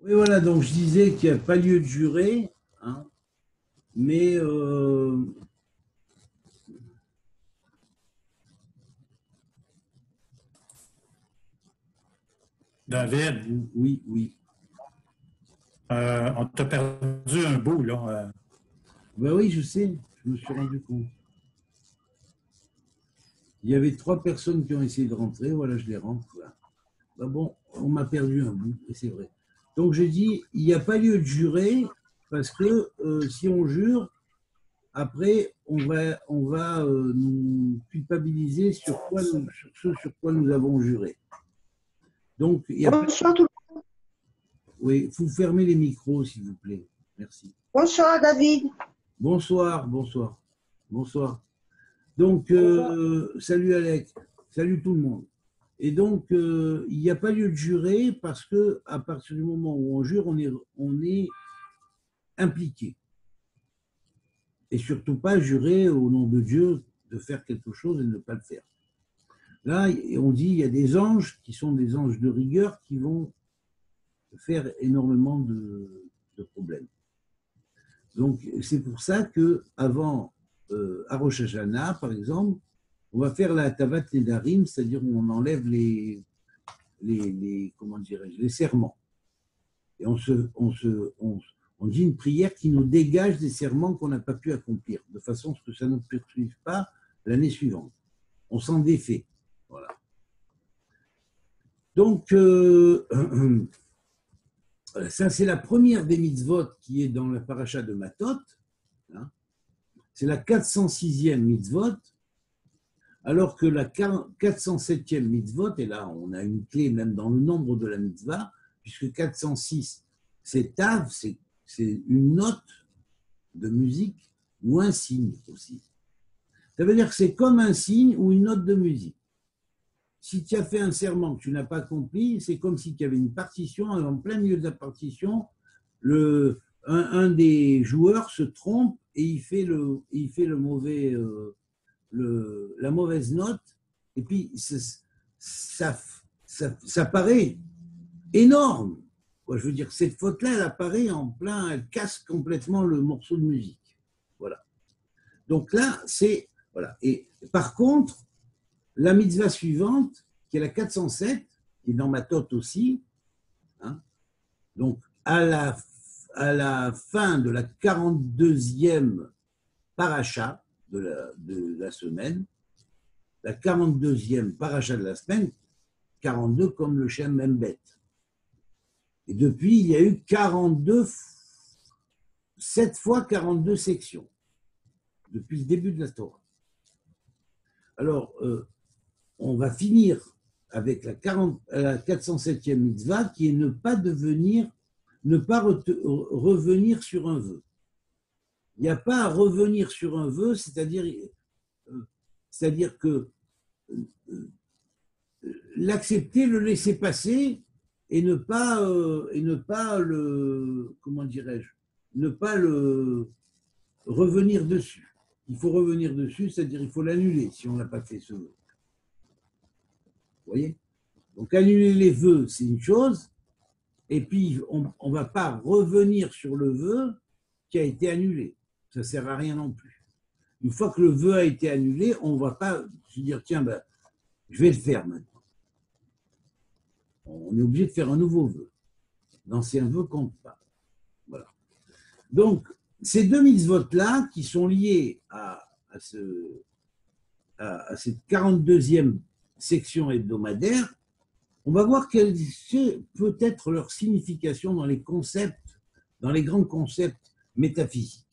Oui, voilà, donc je disais qu'il n'y a pas lieu de jurer, hein, mais David, oui, oui. on t'a perdu un bout, là. Ben oui, je sais, je me suis rendu compte. Il y avait trois personnes qui ont essayé de rentrer, voilà, je les rentre. Voilà. Ben bon, on m'a perdu un bout, et c'est vrai. Donc j'ai dit, il n'y a pas lieu de jurer, parce que si on jure, après, on va nous culpabiliser sur ce sur quoi nous avons juré. Donc, il y a pas. Bonsoir tout Oui, vous fermez les micros, s'il vous plaît. Merci. Bonsoir David. Bonsoir, bonsoir, bonsoir. Donc, Bonsoir. salut Alec, salut tout le monde. Et donc, il n'y a pas lieu de jurer parce que à partir du moment où on jure, on est impliqué. Et surtout pas jurer au nom de Dieu de faire quelque chose et de ne pas le faire. Là, on dit il y a des anges qui sont des anges de rigueur qui vont faire énormément de problèmes. Donc, c'est pour ça que avant à Rosh Hashanah, par exemple, on va faire la Tavat Nedarim, c'est-à-dire où on enlève comment dirais-je, les serments. Et on dit une prière qui nous dégage des serments qu'on n'a pas pu accomplir, de façon à ce que ça ne nous poursuive pas l'année suivante. On s'en défait. Voilà. Donc, ça, c'est la première des mitzvot qui est dans la paracha de Matot. Hein. C'est la 406e mitzvot, alors que la 407e mitzvot, et là on a une clé même dans le nombre de la mitzvah, puisque 406, c'est tav, c'est une note de musique ou un signe aussi. Ça veut dire que c'est comme un signe ou une note de musique. Si tu as fait un serment que tu n'as pas accompli, c'est comme si tu avais une partition, et en plein milieu de la partition, un des joueurs se trompe et il fait le mauvais, la mauvaise note, et puis ça paraît énorme. Quoi, je veux dire, cette faute-là, elle apparaît en plein, elle casse complètement le morceau de musique. Voilà. Donc là, c'est. Voilà. Et par contre, la mitzvah suivante, qui est la 407, qui est dans ma tote aussi, hein, donc à la fin de la 42e paracha de la semaine, la 42e paracha de la semaine, 42 comme le Shem Membet. Et depuis, il y a eu 7 fois 42 sections, depuis le début de la Torah. Alors, on va finir avec la 407e mitzvah, qui est ne pas revenir sur un vœu. Il n'y a pas à revenir sur un vœu, c'est-à-dire que l'accepter, le laisser passer et ne pas le, comment dirais-je, ne pas le revenir dessus. Il faut revenir dessus, c'est-à-dire il faut l'annuler si on n'a pas fait ce vœu. Vous voyez? Donc annuler les vœux, c'est une chose, et puis on ne va pas revenir sur le vœu qui a été annulé. Ça ne sert à rien non plus. Une fois que le vœu a été annulé, on ne va pas se dire, tiens, ben, je vais le faire maintenant. On est obligé de faire un nouveau vœu. L'ancien vœu compte pas. Voilà. Donc, ces deux mitzvot-là, qui sont liés à cette 42e section hebdomadaire, on va voir quelle peut être leur signification dans les concepts, dans les grands concepts métaphysiques.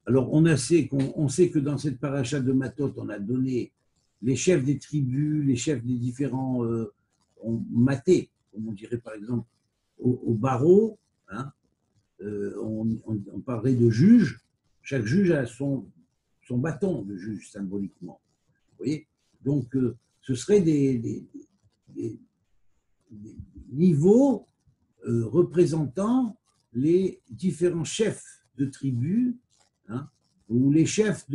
Alors, on sait que dans cette paracha de Matot, on a donné les chefs des tribus, les chefs des différents matés, comme on dirait par exemple au barreau, hein, on parlerait de juge. Chaque juge a son bâton de juge symboliquement. Vous voyez? Donc, ce serait des niveaux représentant les différents chefs de tribus, hein, ou les chefs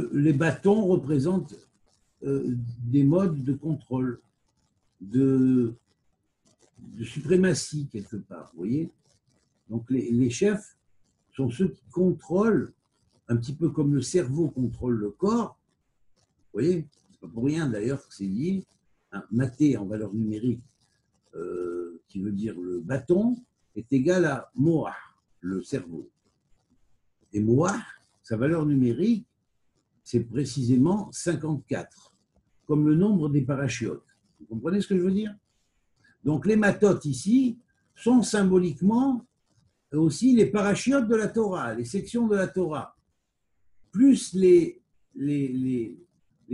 les bâtons représentent des modes de contrôle. de suprématie quelque part, vous voyez. Donc les chefs sont ceux qui contrôlent, un petit peu comme le cerveau contrôle le corps, vous voyez, c'est pas pour rien d'ailleurs que c'est lié. Maté en valeur numérique, qui veut dire le bâton, est égal à Moah, le cerveau. Et Moah, sa valeur numérique, c'est précisément 54, comme le nombre des parachiotes. Vous comprenez ce que je veux dire? Donc les matotes ici sont symboliquement aussi les parachiotes de la Torah, les sections de la Torah, plus les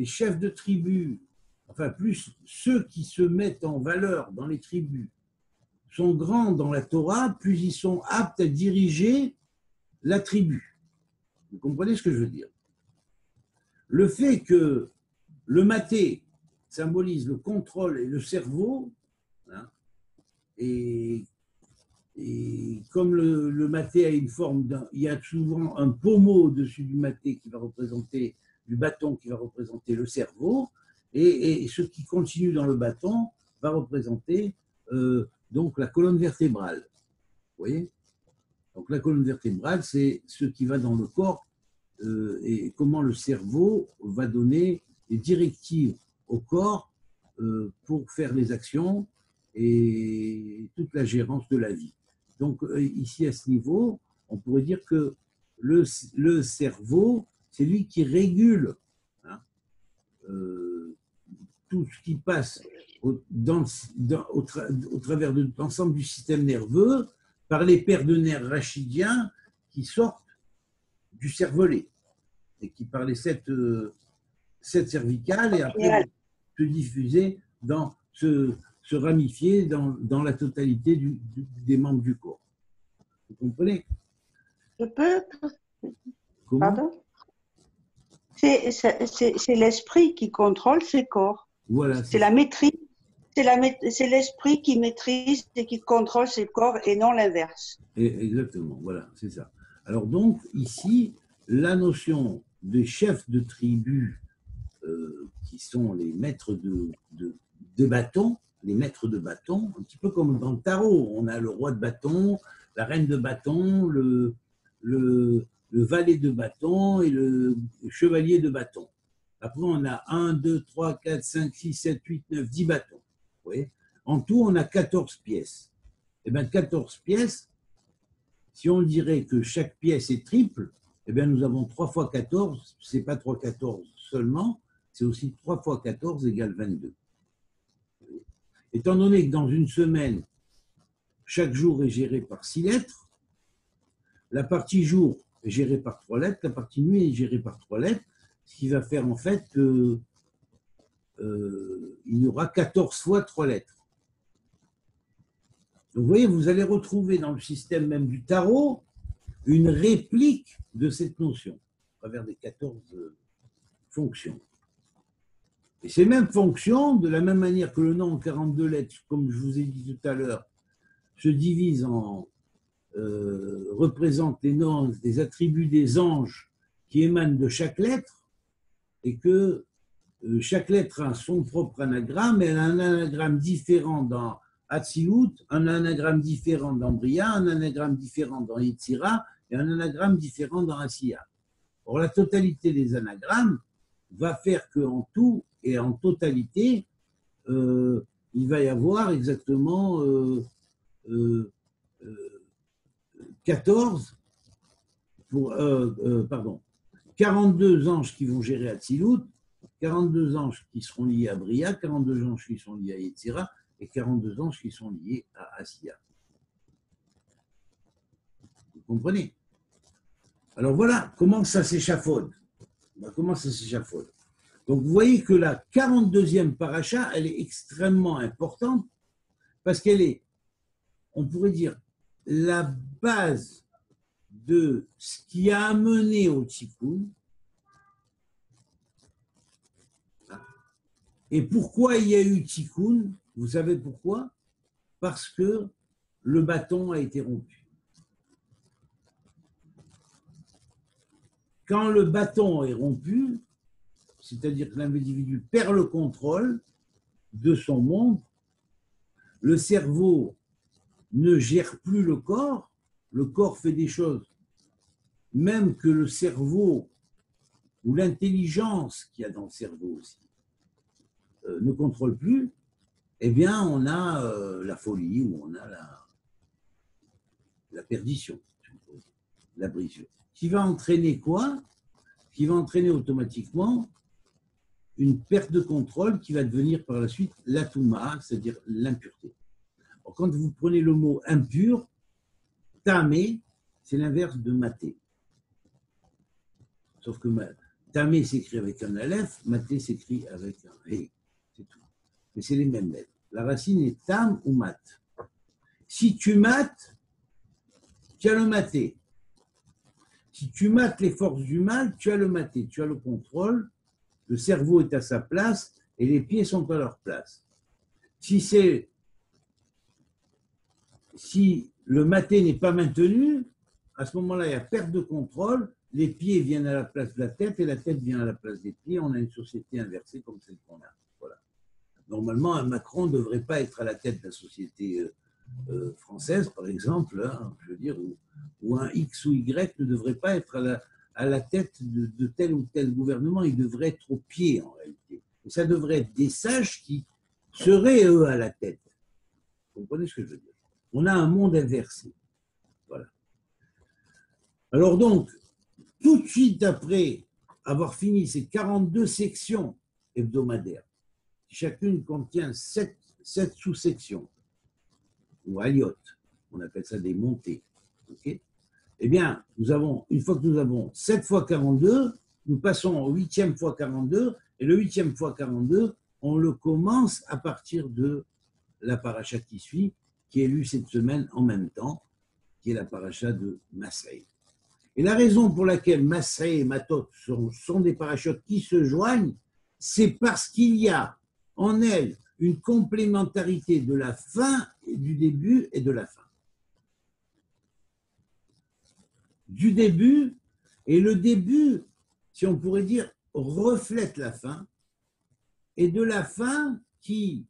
chefs de tribu, enfin plus ceux qui se mettent en valeur dans les tribus sont grands dans la Torah, plus ils sont aptes à diriger la tribu. Vous comprenez ce que je veux dire? Le fait que le maté symbolise le contrôle et le cerveau, hein, et comme le maté a une forme, il y a souvent un pommeau au-dessus du maté qui va représenter, du bâton qui va représenter le cerveau, et ce qui continue dans le bâton va représenter donc la colonne vertébrale. Vous voyez? Donc la colonne vertébrale, c'est ce qui va dans le corps et comment le cerveau va donner des directives au corps pour faire les actions et toute la gérance de la vie. Donc ici, à ce niveau, on pourrait dire que le cerveau, c'est lui qui régule, hein, tout ce qui passe au travers de l'ensemble du système nerveux par les paires de nerfs rachidiens qui sortent du cervelet et qui par les sept cervicales et après se diffuser se ramifier dans la totalité des membres du corps. Vous comprenez? Je peux. Comment? Pardon? C'est l'esprit qui contrôle ces corps. Voilà. C'est la maîtrise. C'est l'esprit qui maîtrise et qui contrôle ses corps et non l'inverse. Exactement, voilà, c'est ça. Alors donc, ici, la notion des chefs de tribu qui sont les maîtres de bâton, les maîtres de bâton, un petit peu comme dans le tarot, on a le roi de bâton, la reine de bâton, le valet de bâton et le chevalier de bâton. Après, on a 1, 2, 3, 4, 5, 6, 7, 8, 9, 10 bâtons. Vous voyez? En tout, on a 14 pièces. Et bien, 14 pièces, si on dirait que chaque pièce est triple, eh bien, nous avons 3 fois 14, ce n'est pas 3 14 seulement, c'est aussi 3 fois 14 égale 22. Étant donné que dans une semaine, chaque jour est géré par 6 lettres, la partie jour est gérée par 3 lettres, la partie nuit est gérée par 3 lettres, ce qui va faire en fait qu'il y aura 14 fois 3 lettres. Donc vous voyez, vous allez retrouver dans le système même du tarot une réplique de cette notion à travers des 14 fonctions. Et ces mêmes fonctions, de la même manière que le nom en 42 lettres, comme je vous ai dit tout à l'heure, se divise en représente les noms, des attributs des anges qui émanent de chaque lettre, et que chaque lettre a son propre anagramme, et elle a un anagramme différent dans Hatzilut, un anagramme différent dans Bria, un anagramme différent dans Yetzira, et un anagramme différent dans Asiya. Or, la totalité des anagrammes va faire qu'en tout et en totalité, il va y avoir exactement 42 anges qui vont gérer Hatzilut, 42 anges qui seront liés à Bria, 42 anges qui sont liés à Yetzira et 42 anges qui sont liés à Asiya. Vous comprenez? Alors voilà comment ça s'échafaude. Comment ça s'échafaude. Donc vous voyez que la 42e paracha, elle est extrêmement importante parce qu'elle est, on pourrait dire, la base de ce qui a amené au Tikkun. Et pourquoi il y a eu Tikkun? Vous savez pourquoi? Parce que le bâton a été rompu. Quand le bâton est rompu, c'est-à-dire que l'individu perd le contrôle de son monde, le cerveau ne gère plus le corps fait des choses, même que le cerveau ou l'intelligence qu'il y a dans le cerveau aussi ne contrôle plus, eh bien, on a la folie ou on a la perdition, la brisure. Qui va entraîner quoi? Qui va entraîner automatiquement une perte de contrôle qui va devenir par la suite l'atouma, c'est-à-dire l'impureté. Alors, quand vous prenez le mot impur, tamé, c'est l'inverse de maté. Sauf que tamé s'écrit avec un aleph, maté s'écrit avec un hé. C'est tout. Mais c'est les mêmes lettres. La racine est tam ou mat. Si tu mates, tu as le maté. Si tu mates les forces du mal, tu as le maté, tu as le contrôle, le cerveau est à sa place et les pieds sont à leur place. Si le maté n'est pas maintenu, à ce moment-là, il y a perte de contrôle, les pieds viennent à la place de la tête et la tête vient à la place des pieds. On a une société inversée comme celle qu'on a. Voilà. Normalement, un Macron ne devrait pas être à la tête de la société française, par exemple, hein, je veux dire, ou un X ou Y ne devrait pas être à la tête de tel ou tel gouvernement, il devrait être au pied en réalité. Et ça devrait être des sages qui seraient eux à la tête. Vous comprenez ce que je veux dire? On a un monde inversé. Voilà. Alors donc, tout de suite après avoir fini ces 42 sections hebdomadaires, chacune contient 7 sous-sections, ou aliotes, on appelle ça des montées. Okay, eh bien, une fois que nous avons 7 fois 42, nous passons au 8e fois 42, et le 8e fois 42, on le commence à partir de la paracha qui suit, qui est lue cette semaine en même temps, qui est la paracha de Masrei. Et la raison pour laquelle Masrei et Matot sont des parachutes qui se joignent, c'est parce qu'il y a en elles une complémentarité de la fin, du début et de la fin. Du début, et le début, si on pourrait dire, reflète la fin, et de la fin qui,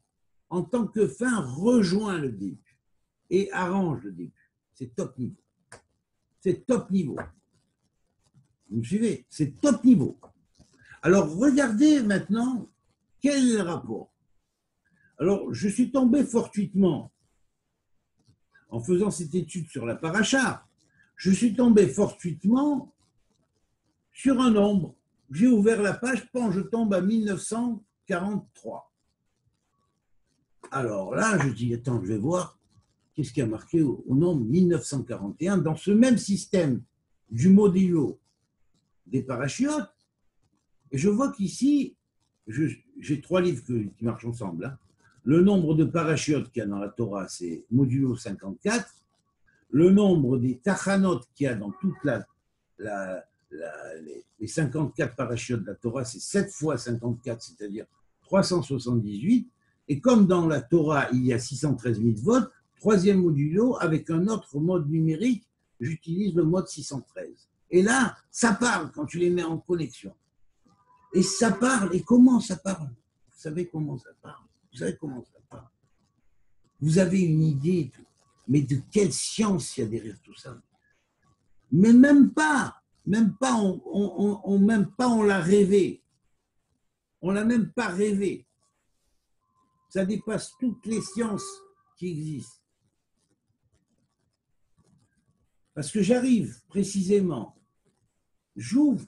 en tant que fin, rejoint le début et arrange le début. C'est top niveau. C'est top niveau. Vous me suivez? C'est top niveau. Alors, regardez maintenant quel est le rapport. Alors, je suis tombé fortuitement, en faisant cette étude sur la paracha, je suis tombé fortuitement sur un nombre. J'ai ouvert la page, je tombe à 1943. Alors là, je dis, attends, je vais voir qu'est-ce qui a marqué au nombre 1941 dans ce même système du modulo des parachutes. Et je vois qu'ici, j'ai 3 livres qui marchent ensemble. Hein. Le nombre de parachutes qu'il y a dans la Torah, c'est modulo 54. Le nombre des tachanot qu'il y a dans toute les 54 parachutes de la Torah, c'est 7 fois 54, c'est-à-dire 378. Et comme dans la Torah, il y a 613 mitzvot, 3e modulo, avec un autre mode numérique, j'utilise le mode 613. Et là, ça parle quand tu les mets en connexion. Et ça parle. Et comment ça parle? Vous savez comment ça parle? Vous savez comment ça parle? Vous avez une idée, mais de quelle science il y a derrière tout ça? Mais même pas on l'a rêvé. On l'a même pas rêvé. Ça dépasse toutes les sciences qui existent. Parce que j'arrive précisément, j'ouvre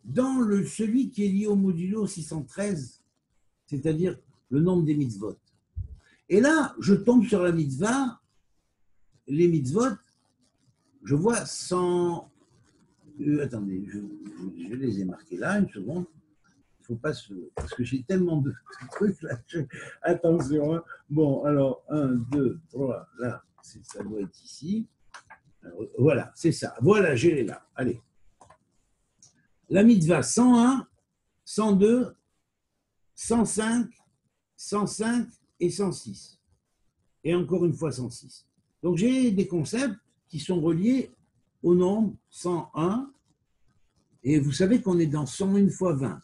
dans celui qui est lié au modulo 613, c'est-à-dire le nombre des mitzvot. Et là, je tombe sur la mitzvah, les mitzvot, je vois 100... attendez, je les ai marqués là, une seconde. Il ne faut pas se... Parce que j'ai tellement de trucs là. Attention. Hein. Bon, alors, 1, 2, 3, là, ça doit être ici. Alors, voilà, c'est ça. Voilà, j'ai les là. Allez. La mitzvah 101, 102, 105, 105 et 106. Et encore une fois 106. Donc j'ai des concepts qui sont reliés au nombre 101. Et vous savez qu'on est dans 101 fois 20.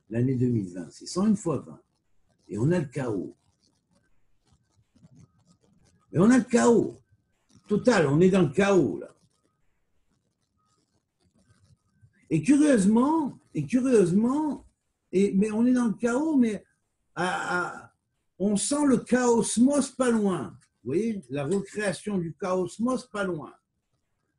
L'année 2020, c'est 101 fois 20. Et on a le chaos. Et on a le chaos. Total, on est dans le chaos, là. Et curieusement, mais on est dans le chaos, mais on sent le chaosmos pas loin. Vous voyez, la recréation du chaosmos pas loin.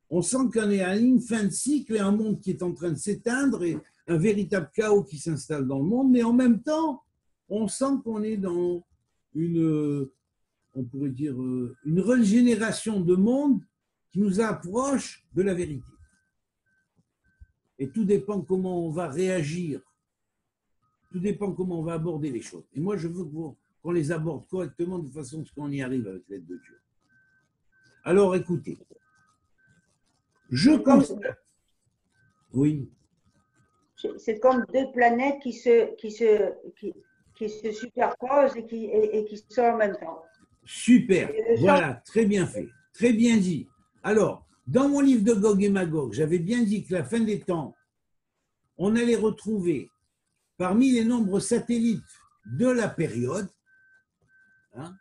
On sent qu'on est à une fin de cycle et un monde qui est en train de s'éteindre et un véritable chaos qui s'installe dans le monde, mais en même temps, on sent qu'on est dans on pourrait dire, une régénération de monde qui nous approche de la vérité. Et tout dépend comment on va réagir. Tout dépend comment on va aborder les choses. Et moi, je veux qu'on les aborde correctement de façon à ce qu'on y arrive avec l'aide de Dieu. Alors, écoutez. Je constate. Oui. C'est comme deux planètes qui se superposent et qui sont en même temps. Super. Voilà, très bien fait. Très bien dit. Alors, dans mon livre de Gog et Magog, j'avais bien dit que la fin des temps, on allait retrouver parmi les nombres satellites de la période, hein,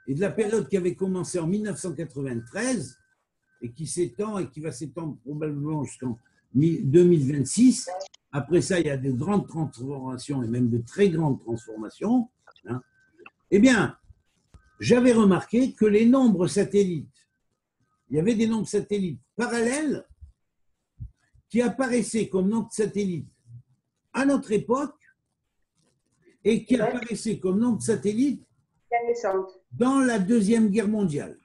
et de la période qui avait commencé en 1993 et qui s'étend et qui va s'étendre probablement jusqu'en 2026. Après ça, il y a de grandes transformations et même de très grandes transformations. Hein. Eh bien, j'avais remarqué que les nombres satellites, il y avait des nombres satellites parallèles qui apparaissaient comme nombres satellites à notre époque et qui apparaissaient comme nombres satellites dans la Deuxième Guerre mondiale.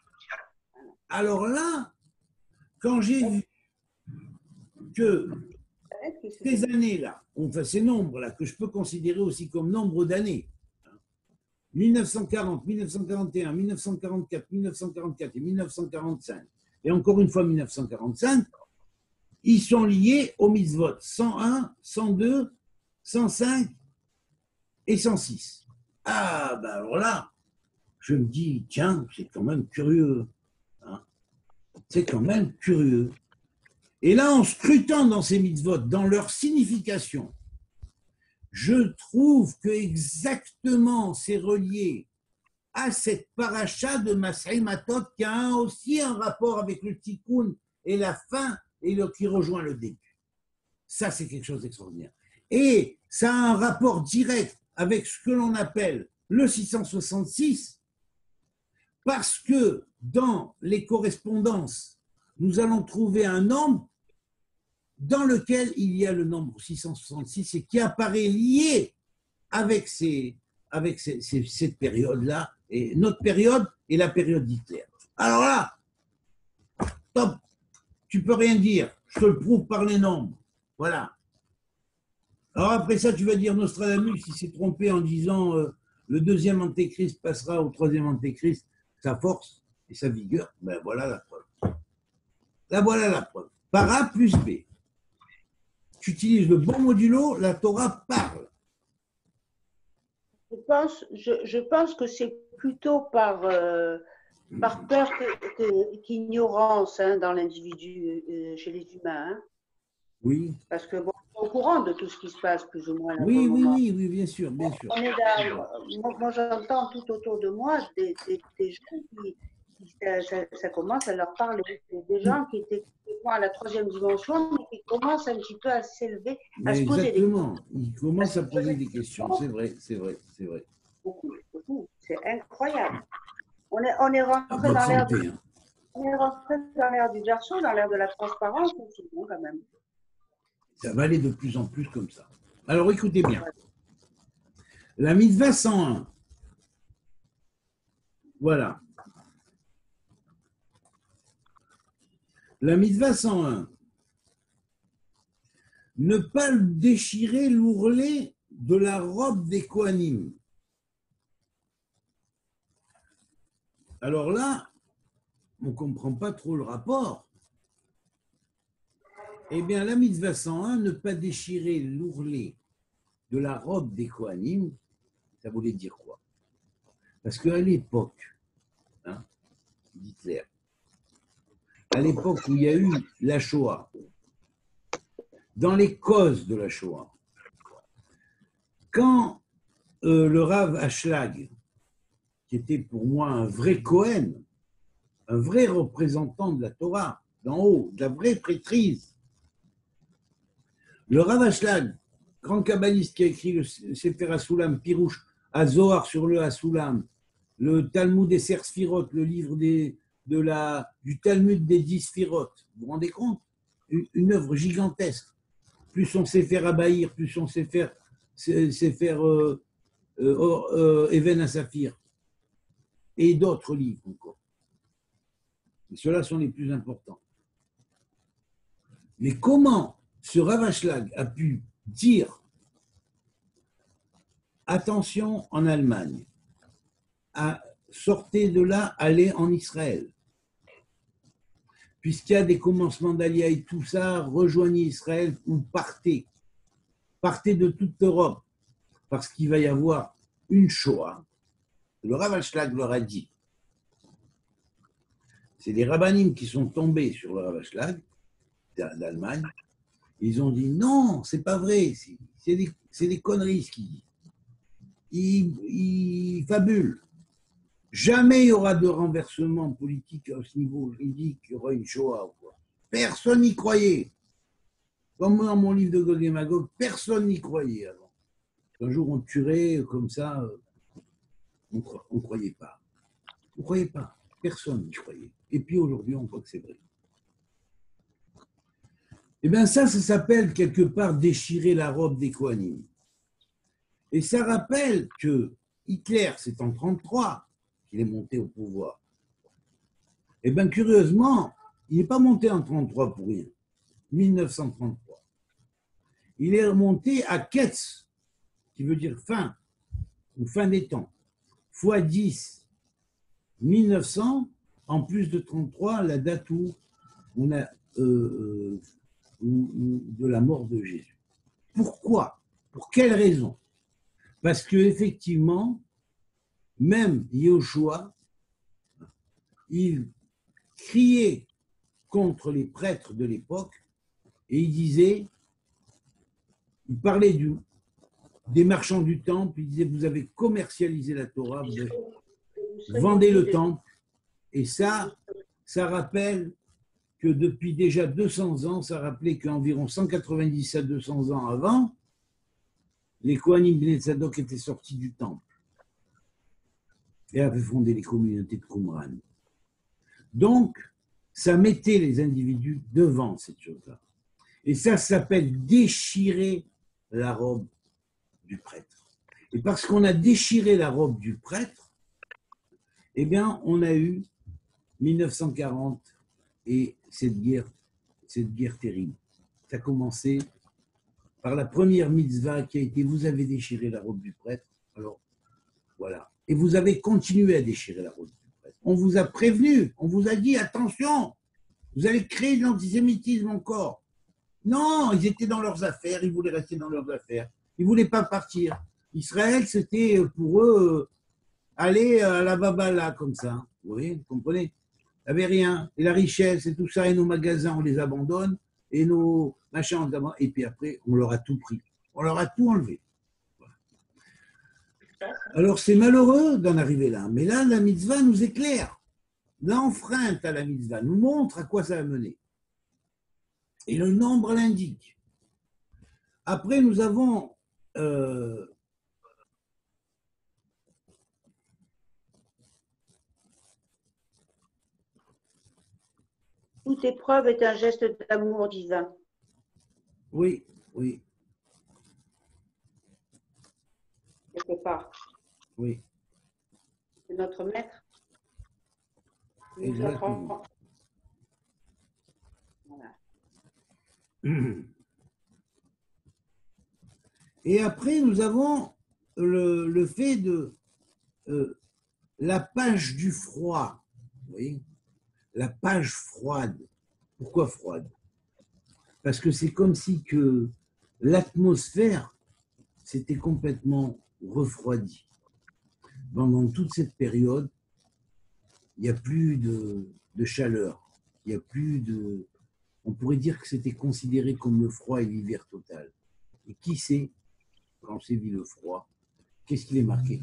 Alors là, quand j'ai vu que ces années-là, enfin ces nombres-là, que je peux considérer aussi comme nombre d'années, 1940, 1941, 1944, 1944 et 1945, et encore une fois 1945, ils sont liés aux mitzvot 101, 102, 105 et 106. Ah, ben alors là, je me dis, tiens, c'est quand même curieux. Hein, c'est quand même curieux. Et là, en scrutant dans ces mitzvot, dans leur signification, je trouve que exactement c'est relié à cette paracha de Masai Matot qui a aussi un rapport avec le tikkun et la fin et qui rejoint le début. Ça, c'est quelque chose d'extraordinaire. Et ça a un rapport direct avec ce que l'on appelle le 666 parce que dans les correspondances, nous allons trouver un nombre dans lequel il y a le nombre 666 et qui apparaît lié avec cette période-là, et notre période et la période d'Hitler. Alors là, top, tu peux rien dire, je te le prouve par les nombres. Voilà. Alors après ça, tu vas dire Nostradamus, il s'est trompé en disant le deuxième antéchrist passera au troisième antéchrist, sa force et sa vigueur. Ben voilà la preuve. Là, voilà la preuve. Par A plus B. Tu utilises le bon modulo, la Torah parle. Je pense que c'est plutôt par peur qu'ignorance dans l'individu, chez les humains. Hein. Oui. Parce que bon, on est au courant de tout ce qui se passe, plus ou moins. Oui, bien sûr. On est là, moi, j'entends tout autour de moi des gens qui ça commence à leur parler. Des gens qui étaient à la troisième dimension, mais qui commencent un petit peu à s'élever, à se poser des questions. Exactement, ils commencent à poser des questions, c'est vrai. Beaucoup. C'est incroyable. On est rentré dans l'ère du garçon, dans l'ère de la transparence, c'est bon quand même. Ça va aller de plus en plus comme ça. Alors écoutez bien. La mitzvah 101. Voilà. La mitzvah 101. Ne pas déchirer l'ourlet de la robe des Kohanim. Alors là, on ne comprend pas trop le rapport. Eh bien, la mitzvah 101, ne pas déchirer l'ourlet de la robe des Kohanim, ça voulait dire quoi? Parce qu'à l'époque d'Hitler, à l'époque où il y a eu la Shoah, dans les causes de la Shoah, quand le Rav Ashlag, qui était pour moi un vrai Cohen, un vrai représentant de la Torah, d'en haut, de la vraie prêtrise. Le Rav Ashlag, grand kabbaliste qui a écrit le Sefer HaSulam, Pirouche, à Zohar sur le HaSulam, le Talmud des Ser Sfirot, le livre du Talmud des 10 Sfirot. Vous vous rendez compte? Une œuvre gigantesque. Plus on sait faire Abaïr, plus on sait faire Even Asafir. Et d'autres livres encore. Et ceux-là sont les plus importants. Mais comment ce Rav Ashlag a pu dire attention en Allemagne, sortez de là, allez en Israël. Puisqu'il y a des commencements d'Aliyah et tout ça, rejoignez Israël ou partez. Partez de toute l'Europe, parce qu'il va y avoir une Shoah. Le Rav Ashlag leur a dit. C'est des rabbinim qui sont tombés sur le Rav Ashlag d'Allemagne. Ils ont dit non, c'est pas vrai, c'est des conneries ce qu'il dit. Il fabule. Jamais il y aura de renversement politique à ce niveau juridique, il y aura une Shoah ou quoi. Personne n'y croyait. Comme dans mon livre de Gog et Magog, personne n'y croyait avant. Un jour on tuerait comme ça, on ne croyait pas. On ne croyait pas. Personne n'y croyait. Et puis aujourd'hui, on voit que c'est vrai. Eh bien ça s'appelle quelque part déchirer la robe des Kohanim. Et ça rappelle que Hitler, c'est en 1933 qu'il est monté au pouvoir. Eh bien curieusement, il n'est pas monté en 1933 pour rien. 1933. Il est remonté à Ketz, qui veut dire fin, ou fin des temps, fois 10, 1900, en plus de 33, la date où on a de la mort de Jésus. Pourquoi? Pour quelle raison? Parce qu'effectivement, même Yehoshua, il criait contre les prêtres de l'époque et il disait, il parlait des marchands du temple, il disait vous avez commercialisé la Torah, vous vendez le temple, et ça rappelle que depuis déjà 200 ans, ça rappelait qu'environ 190 à 200 ans avant, les Kohanim Bnei Tzadok étaient sortis du temple et avaient fondé les communautés de Qumran. Donc, ça mettait les individus devant cette chose-là. Et ça s'appelle déchirer la robe du prêtre. Et parce qu'on a déchiré la robe du prêtre, eh bien, on a eu 1940 et cette guerre terrible. Ça a commencé par la première mitzvah qui a été « Vous avez déchiré la robe du prêtre ». Alors, voilà. Et vous avez continué à déchirer la robe du prêtre. On vous a prévenu, on vous a dit « Attention, vous allez créer de l'antisémitisme encore ». Non, ils étaient dans leurs affaires, ils voulaient rester dans leurs affaires. Ils ne voulaient pas partir. Israël, c'était pour eux aller à la babala comme ça. Vous voyez, vous comprenez? Il n'y avait rien. Et la richesse et tout ça, et nos magasins, on les abandonne. Et nos machins, on les abandonne. Et puis après, on leur a tout pris. On leur a tout enlevé. Voilà. Alors, c'est malheureux d'en arriver là. Mais là, la mitzvah nous éclaire. L'enfreinte à la mitzvah nous montre à quoi ça va mener. Et le nombre l'indique. Après, nous avons toute épreuve est un geste d'amour divin. Oui, oui. Quelque part. Oui. C'est notre maître. Exactement. Voilà. Et après, nous avons le fait de la page du froid. Vous voyez? La page froide. Pourquoi froide? Parce que c'est comme si que l'atmosphère s'était complètement refroidie. Pendant toute cette période, il n'y a plus de chaleur. Il n'y a plus de... On pourrait dire que c'était considéré comme le froid et l'hiver total. Et qui sait, quand on s'est vu le froid, qu'est-ce qu'il est marqué?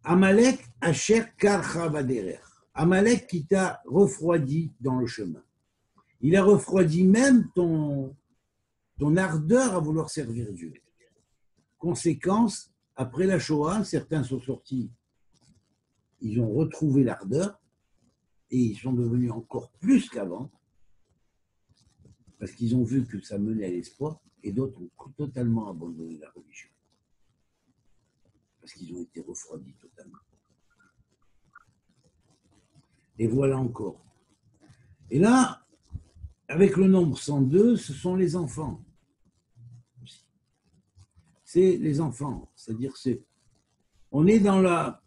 Amalek Asher Karcha Vaderer. Amalek qui t'a refroidi dans le chemin. Il a refroidi même ton ardeur à vouloir servir Dieu. Conséquence, après la Shoah, certains sont sortis, ils ont retrouvé l'ardeur et ils sont devenus encore plus qu'avant parce qu'ils ont vu que ça menait à l'espoir et d'autres ont totalement abandonné la religion parce qu'ils ont été refroidis totalement. Et voilà encore. Et là, avec le nombre 102, ce sont les enfants. C'est les enfants, c'est-à-dire on est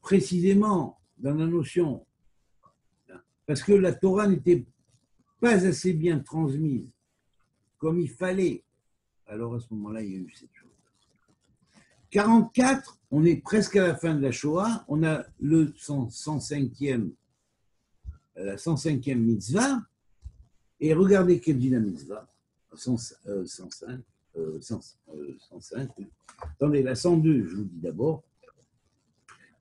précisément dans la notion, parce que la Torah n'était pas assez bien transmise comme il fallait. Alors à ce moment-là, il y a eu cette chose. 44, on est presque à la fin de la Shoah, on a le 105e, la 105e mitzvah, et regardez quelle dit la mitzvah, 105. Attendez, la 102, je vous dis d'abord.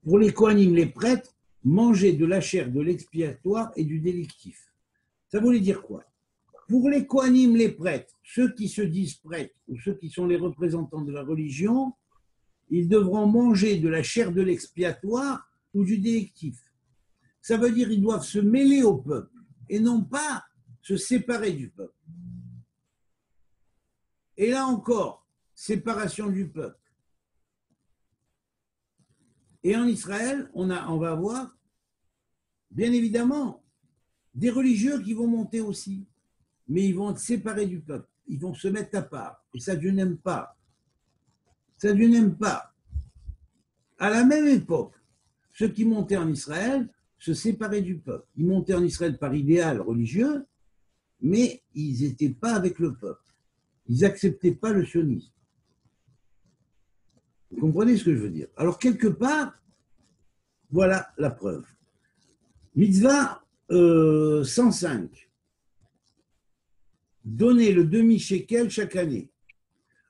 Pour les kohanim, les prêtres, manger de la chair de l'expiatoire et du délictif. Ça voulait dire quoi? Pour les kohanim, les prêtres, ceux qui se disent prêtres ou ceux qui sont les représentants de la religion, ils devront manger de la chair de l'expiatoire ou du délictif. Ça veut dire qu'ils doivent se mêler au peuple et non pas se séparer du peuple. Et là encore, séparation du peuple. Et en Israël, on va avoir, bien évidemment, des religieux qui vont monter aussi, mais ils vont être séparés du peuple, ils vont se mettre à part. Et ça, Dieu n'aime pas. Ça, Dieu n'aime pas. À la même époque, ceux qui montaient en Israël se séparaient du peuple. Ils montaient en Israël par idéal religieux, mais ils n'étaient pas avec le peuple. Ils n'acceptaient pas le sionisme. Vous comprenez ce que je veux dire? Alors, quelque part, voilà la preuve. Mitzvah 105. Donner le demi-shekel chaque année.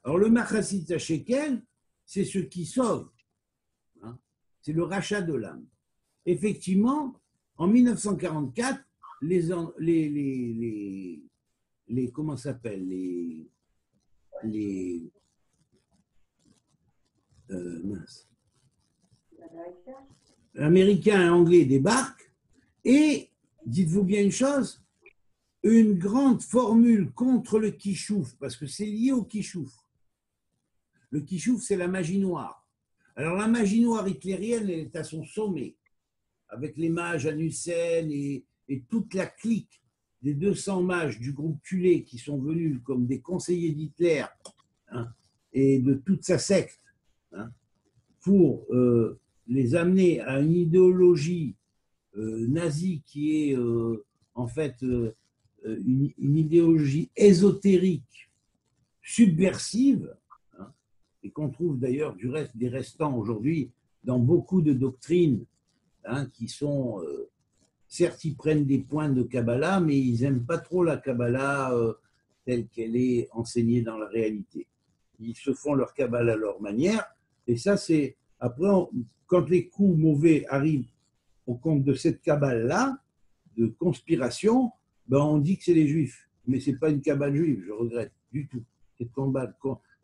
Alors, le machassit à shekel, c'est ce qui sauve. Hein, c'est le rachat de l'âme. Effectivement, en 1944, comment ça s'appelle les Américains et Anglais débarquent et, dites-vous bien une chose, une grande formule contre le kishouf, parce que c'est lié au kishouf. Le kishouf, c'est la magie noire. Alors la magie noire hitlérienne, elle est à son sommet, avec les mages Hanussen et toute la clique des 200 mages du groupe Tulé qui sont venus comme des conseillers d'Hitler, hein, et de toute sa secte, hein, pour les amener à une idéologie nazie qui est en fait une idéologie ésotérique, subversive, hein, et qu'on trouve d'ailleurs des restants aujourd'hui dans beaucoup de doctrines, hein, qui sont, certes, ils prennent des points de Kabbalah, mais ils n'aiment pas trop la Kabbalah telle qu'elle est enseignée dans la réalité. Ils se font leur Kabbalah à leur manière, et ça, c'est après, quand les coups mauvais arrivent au compte de cette Kabbale-là, de conspiration, ben on dit que c'est les Juifs. Mais ce n'est pas une Kabbale juive, je regrette du tout. Cette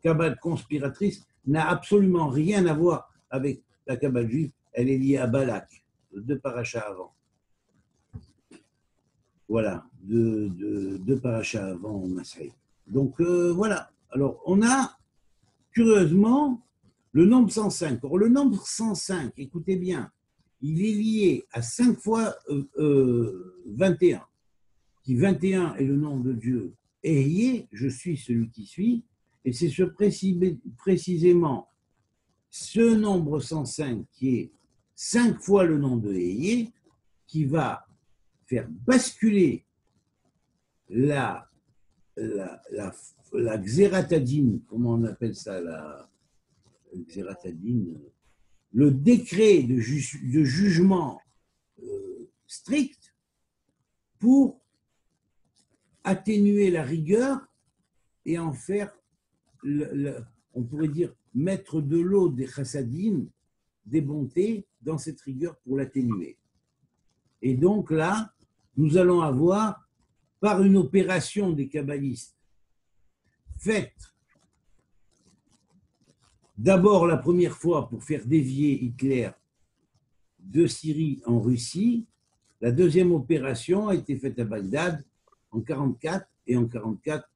Kabbale conspiratrice n'a absolument rien à voir avec la Kabbale juive. Elle est liée à Balak, deux parachas avant. Voilà, deux parachas avant Massaï. Donc voilà. Alors on a, curieusement, le nombre 105. Or, le nombre 105, écoutez bien, il est lié à 5 fois 21. Qui 21 est le nom de Dieu. Ayez, je suis celui qui suis. Et c'est précisément ce nombre 105 qui est 5 fois le nom de Ayez qui va faire basculer la xératadine, comment on appelle ça, la xératadine, le décret de jugement strict pour atténuer la rigueur et en faire, on pourrait dire, mettre de l'eau des chassadim, des bontés, dans cette rigueur pour l'atténuer. Et donc là, nous allons avoir, par une opération des kabbalistes, faite d'abord la première fois pour faire dévier Hitler de Syrie en Russie, la deuxième opération a été faite à Bagdad en 1944, et en 1944,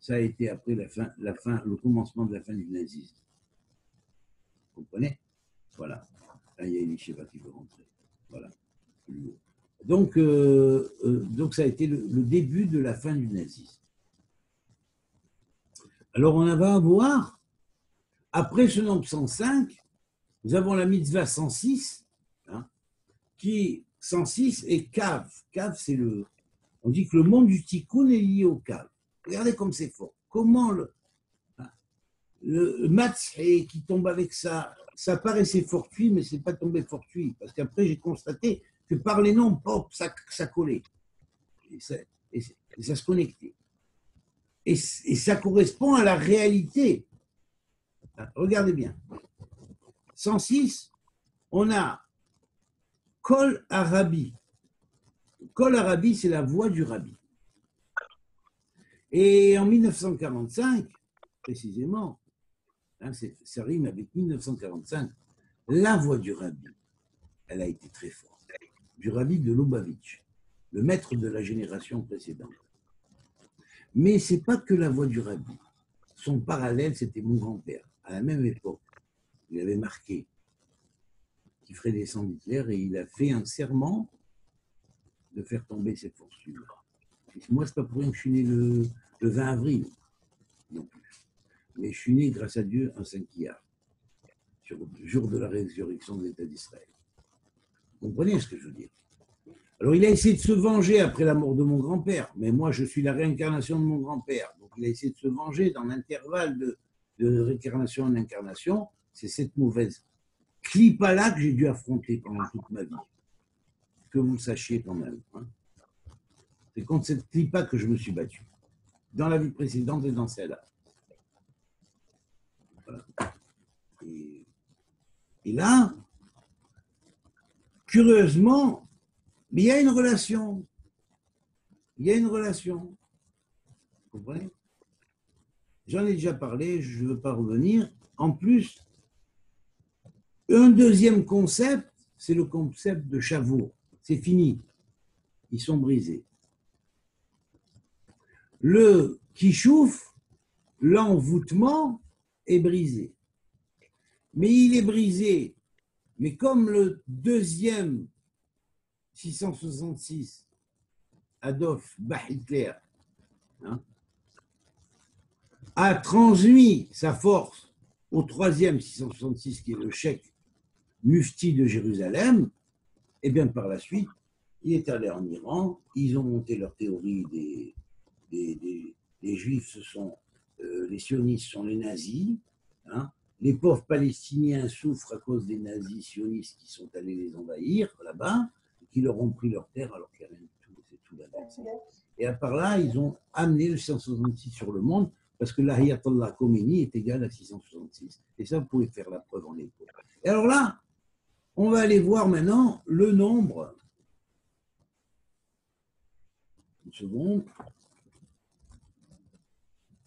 ça a été après le commencement de la fin du nazisme. Vous comprenez? Voilà. Là, il y a Elisheva qui veut rentrer. Voilà. Donc ça a été le début de la fin du nazisme. Alors, on va avoir, après ce nombre 105, nous avons la mitzvah 106, hein, qui 106 est cave. Cave, c'est le. On dit que le monde du tikkun est lié au cave. Regardez comme c'est fort. Comment le match qui tombe avec ça, ça paraissait fortuit, mais ce n'est pas tombé fortuit. Parce qu'après, j'ai constaté que par les noms, pop, ça collait. Et ça se connectait. Et ça correspond à la réalité. Regardez bien. 106, on a Kol Arabi. Kol Arabi, c'est la voix du rabbi. Et en 1945, précisément, hein, ça rime avec 1945, la voix du rabbi, elle a été très forte. Du rabbi de Lubavitch, le maître de la génération précédente. Mais ce n'est pas que la voix du rabbi. Son parallèle, c'était mon grand-père. À la même époque, il avait marqué qu'il ferait descendre Hitler et il a fait un serment de faire tomber cette fortune. Moi, ce n'est pas pour rien que je suis né le 20 avril, non plus. Mais je suis né, grâce à Dieu, un 5 Iyar, sur le jour de la résurrection de l'État d'Israël. Vous comprenez ce que je veux dire? Alors, il a essayé de se venger après la mort de mon grand-père, mais moi, je suis la réincarnation de mon grand-père. Donc, il a essayé de se venger dans l'intervalle de réincarnation en incarnation. C'est cette mauvaise clipa-là que j'ai dû affronter pendant toute ma vie. Que vous le sachiez quand même. Hein. C'est contre cette clipa que je me suis battu. Dans la vie précédente et dans celle-là. Voilà. Et là, curieusement, il y a une relation. Il y a une relation. Vous comprenez? J'en ai déjà parlé, je ne veux pas revenir. En plus, un deuxième concept, c'est le concept de Shavuot. C'est fini. Ils sont brisés. Le kishouf, l'envoûtement, est brisé. Mais il est brisé. Mais comme le deuxième 666, Adolf Hitler, hein, a transmis sa force au troisième 666, qui est le cheikh mufti de Jérusalem, et bien par la suite, il est allé en Iran, ils ont monté leur théorie des Juifs, ce sont les sionistes sont les nazis, hein. Les pauvres Palestiniens souffrent à cause des nazis sionistes qui sont allés les envahir là-bas, qui leur ont pris leur terre alors qu'il n'y a rien du tout, c'est tout l'inverse. Et à part là, ils ont amené le 666 sur le monde parce que l'Ayatollah Khomeini est égal à 666. Et ça, vous pouvez faire la preuve en écho. Et alors là, on va aller voir maintenant le nombre. Une seconde.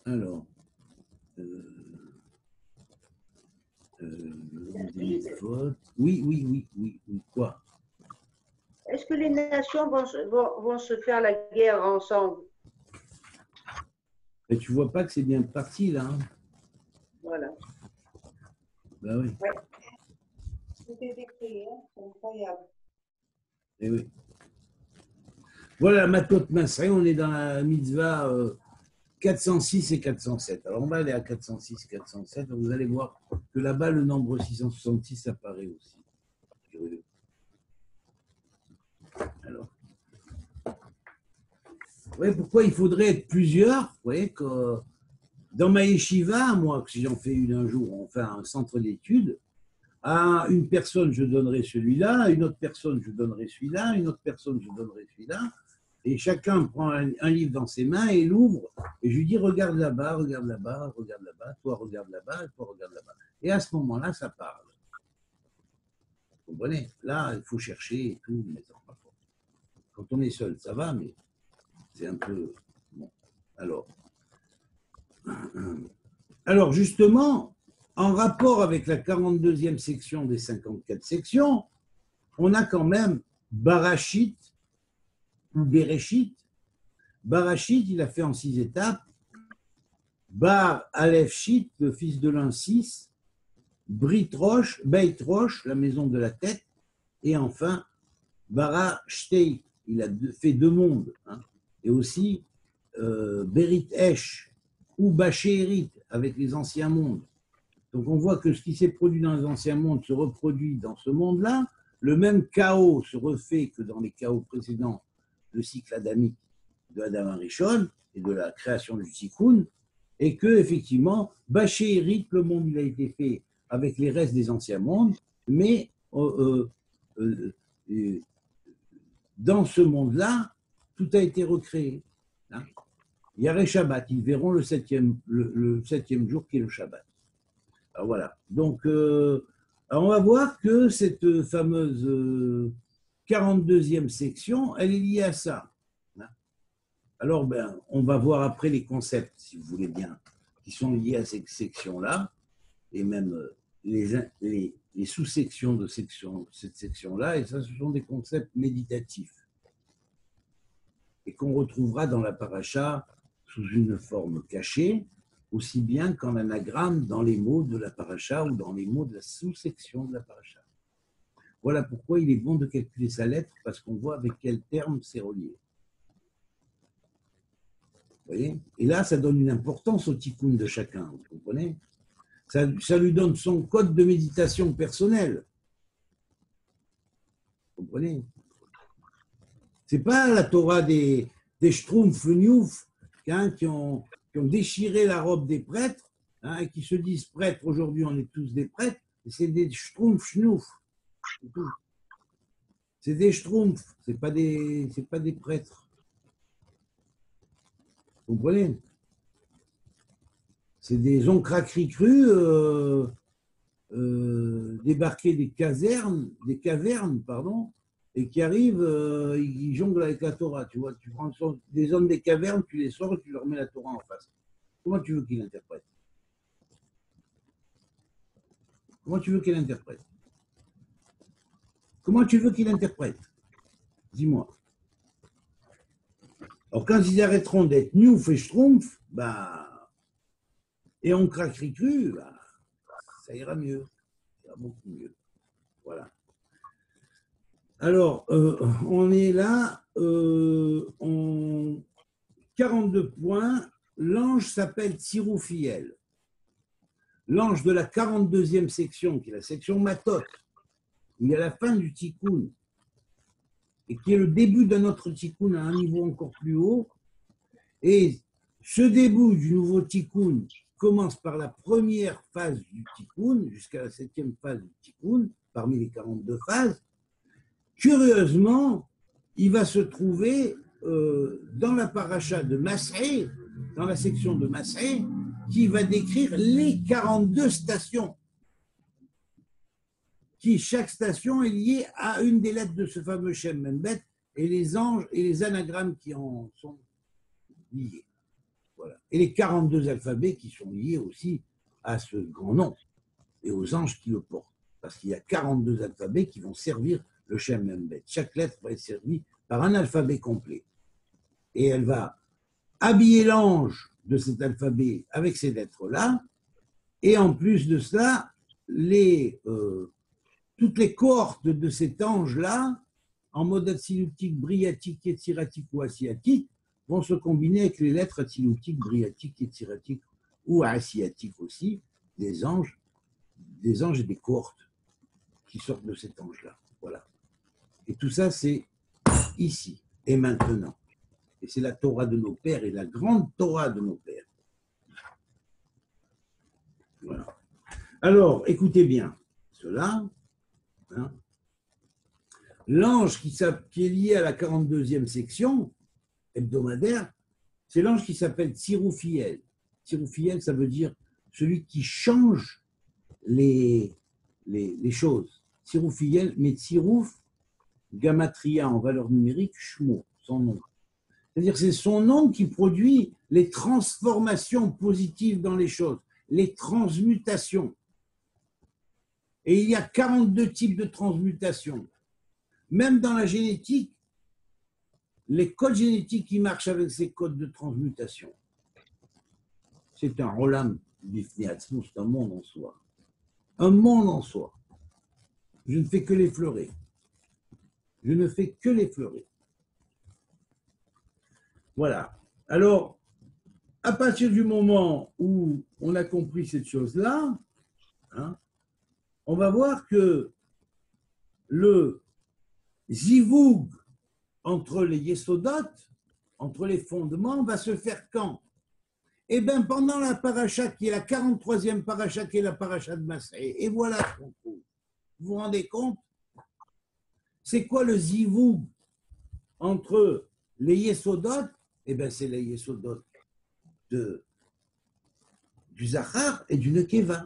Alors, oui, quoi? Est-ce que les nations vont se faire la guerre ensemble? Mais tu vois pas que c'est bien parti là, hein? Voilà. Ben oui. Ouais. C'était décrit, hein? C'est incroyable. Eh oui. Voilà, Matot Masré, on est dans la mitzvah 406 et 407. Alors on va aller à 406 et 407, vous allez voir que là-bas, le nombre 666 apparaît aussi. Curieux. Alors. Ouais, pourquoi il faudrait être plusieurs? Vous voyez que dans ma yeshiva, moi, si j'en fais une un jour, on fait un centre d'études, à une personne, je donnerai celui-là, à une autre personne, je donnerai celui-là, à une autre personne, je donnerai celui-là. Et chacun prend un livre dans ses mains et l'ouvre. Et je lui dis, regarde là-bas, regarde là-bas, regarde là-bas, toi regarde là-bas, toi regarde là-bas. Et à ce moment-là, ça parle. Vous comprenez? Là, il faut chercher et tout, mais ça ne pas fort. Quand on est seul, ça va, mais c'est un peu... Bon. Alors justement, en rapport avec la 42e section des 54 sections, on a quand même Barachit ou Bereshit. Barachit, il a fait en 6 étapes. Bar Aleph Shit, le fils de l'un 6. Brit Rosh, Beit Rosh, la maison de la tête. Et enfin, Bara Shtei, il a fait 2 mondes. Hein. Et aussi Berit Esh ou Bachérit, avec les anciens mondes. Donc on voit que ce qui s'est produit dans les anciens mondes se reproduit dans ce monde-là. Le même chaos se refait que dans les chaos précédents, le cycle adamique de Adam Arishon et de la création du Tikkun, et que effectivement, Bachérit, le monde il a été fait avec les restes des anciens mondes, mais dans ce monde-là, tout a été recréé. Hein. Yaré Shabbat, ils verront le septième jour qui est le Shabbat. Alors voilà. Donc, alors on va voir que cette fameuse 42e section, elle est liée à ça. Hein. Alors, ben, on va voir après les concepts, si vous voulez bien, qui sont liés à cette section-là, et même les sous-sections de cette section-là, et ça, ce sont des concepts méditatifs, et qu'on retrouvera dans la paracha sous une forme cachée, aussi bien qu'en anagramme dans les mots de la paracha ou dans les mots de la sous-section de la paracha. Voilà pourquoi il est bon de calculer sa lettre, parce qu'on voit avec quel terme c'est relié. Vous voyez? Et là, ça donne une importance au tikkun de chacun, vous comprenez? Ça lui donne son code de méditation personnel. Vous comprenez? C'est pas la Torah des Schtroumpfs Niouf hein, qui ont déchiré la robe des prêtres hein, et qui se disent prêtres. Aujourd'hui, on est tous des prêtres. Et c'est des Schtroumpfs Schnouf. C'est des Schtroumpfs. C'est pas des prêtres. Vous comprenez? C'est des oncracri-crus débarqués des cavernes, pardon, et qui arrivent, ils jonglent avec la Torah. Tu vois, tu prends des hommes des cavernes, tu les sors et tu leur mets la Torah en face. Comment tu veux qu'ils interprètent? Comment tu veux qu'il interprète? Comment tu veux qu'il interprète? Dis-moi. Alors, quand ils arrêteront d'être Niouf et Schtroumpf, bah, et on craquerait cru, bah, ça ira mieux. Ça ira beaucoup mieux. Voilà. Alors, on est là, en 42 points. L'ange s'appelle Tsiroufiel. L'ange de la 42e section, qui est la section Matot, où il y a la fin du Tikkun, et qui est le début d'un autre Tikkun à un niveau encore plus haut. Et ce début du nouveau Tikkun commence par la première phase du Tikkun, jusqu'à la 7e phase du Tikkun, parmi les 42 phases. Curieusement, il va se trouver dans la paracha de Mas'é, dans la section de Mas'é, qui va décrire les 42 stations. Chaque station est liée à une des lettres de ce fameux Shem Membet, et les anges et les anagrammes qui en sont liés. Voilà. Et les 42 alphabets qui sont liés aussi à ce grand nom et aux anges qui le portent. Parce qu'il y a 42 alphabets qui vont servir le Shem Membet. Chaque lettre va être servie par un alphabet complet. Et elle va habiller l'ange de cet alphabet avec ces lettres-là. Et en plus de cela, toutes les cohortes de cet ange-là, en mode atziloutique, briatique, yetziratique ou asiatique, vont se combiner avec les lettres atziloutiques, briatiques, yetziratiques ou asiatiques aussi, des anges et des cohortes qui sortent de cet ange-là. Voilà. Et tout ça, c'est ici et maintenant. Et c'est la Torah de nos pères et la grande Torah de nos pères. Voilà. Alors, écoutez bien cela. Hein. L'ange qui est lié à la 42e section hebdomadaire, c'est l'ange qui s'appelle Tsiroufiel. Tsiroufiel, ça veut dire celui qui change les choses. Tsiroufiel, mais Tsirouf, Gamatria en valeur numérique, Shmo, son nom. C'est-à-dire c'est son nom qui produit les transformations positives dans les choses, les transmutations. Et il y a 42 types de transmutations. Même dans la génétique, les codes génétiques qui marchent avec ces codes de transmutation. C'est un rolam bifniatzmo, c'est un monde en soi. Un monde en soi. Je ne fais que l'effleurer. Je ne fais que l'effleurer. Voilà. Alors, à partir du moment où on a compris cette chose-là, hein, on va voir que le zivoug entre les yesodot, entre les fondements, va se faire quand? Eh bien, pendant la paracha qui est la 43e paracha, qui est la paracha de Masré. Et voilà ce qu'on trouve. Vous vous rendez compte? C'est quoi le zivoug entre les yesodot? Eh bien, c'est les yesodot du Zachar et du Nekeva.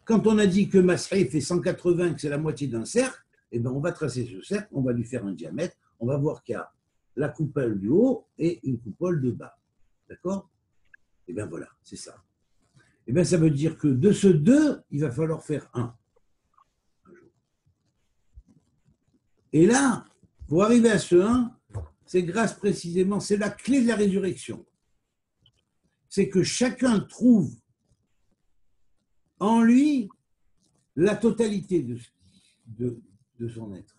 Quand on a dit que Masré fait 180, que c'est la moitié d'un cercle, eh bien, on va tracer ce cercle, on va lui faire un diamètre, on va voir qu'il y a la coupole du haut et une coupole de bas. D'accord? Eh bien, voilà, c'est ça. Eh bien, ça veut dire que de ce 2, il va falloir faire 1. Et là, pour arriver à ce 1, c'est grâce précisément, c'est la clé de la résurrection. C'est que chacun trouve en lui la totalité de son être.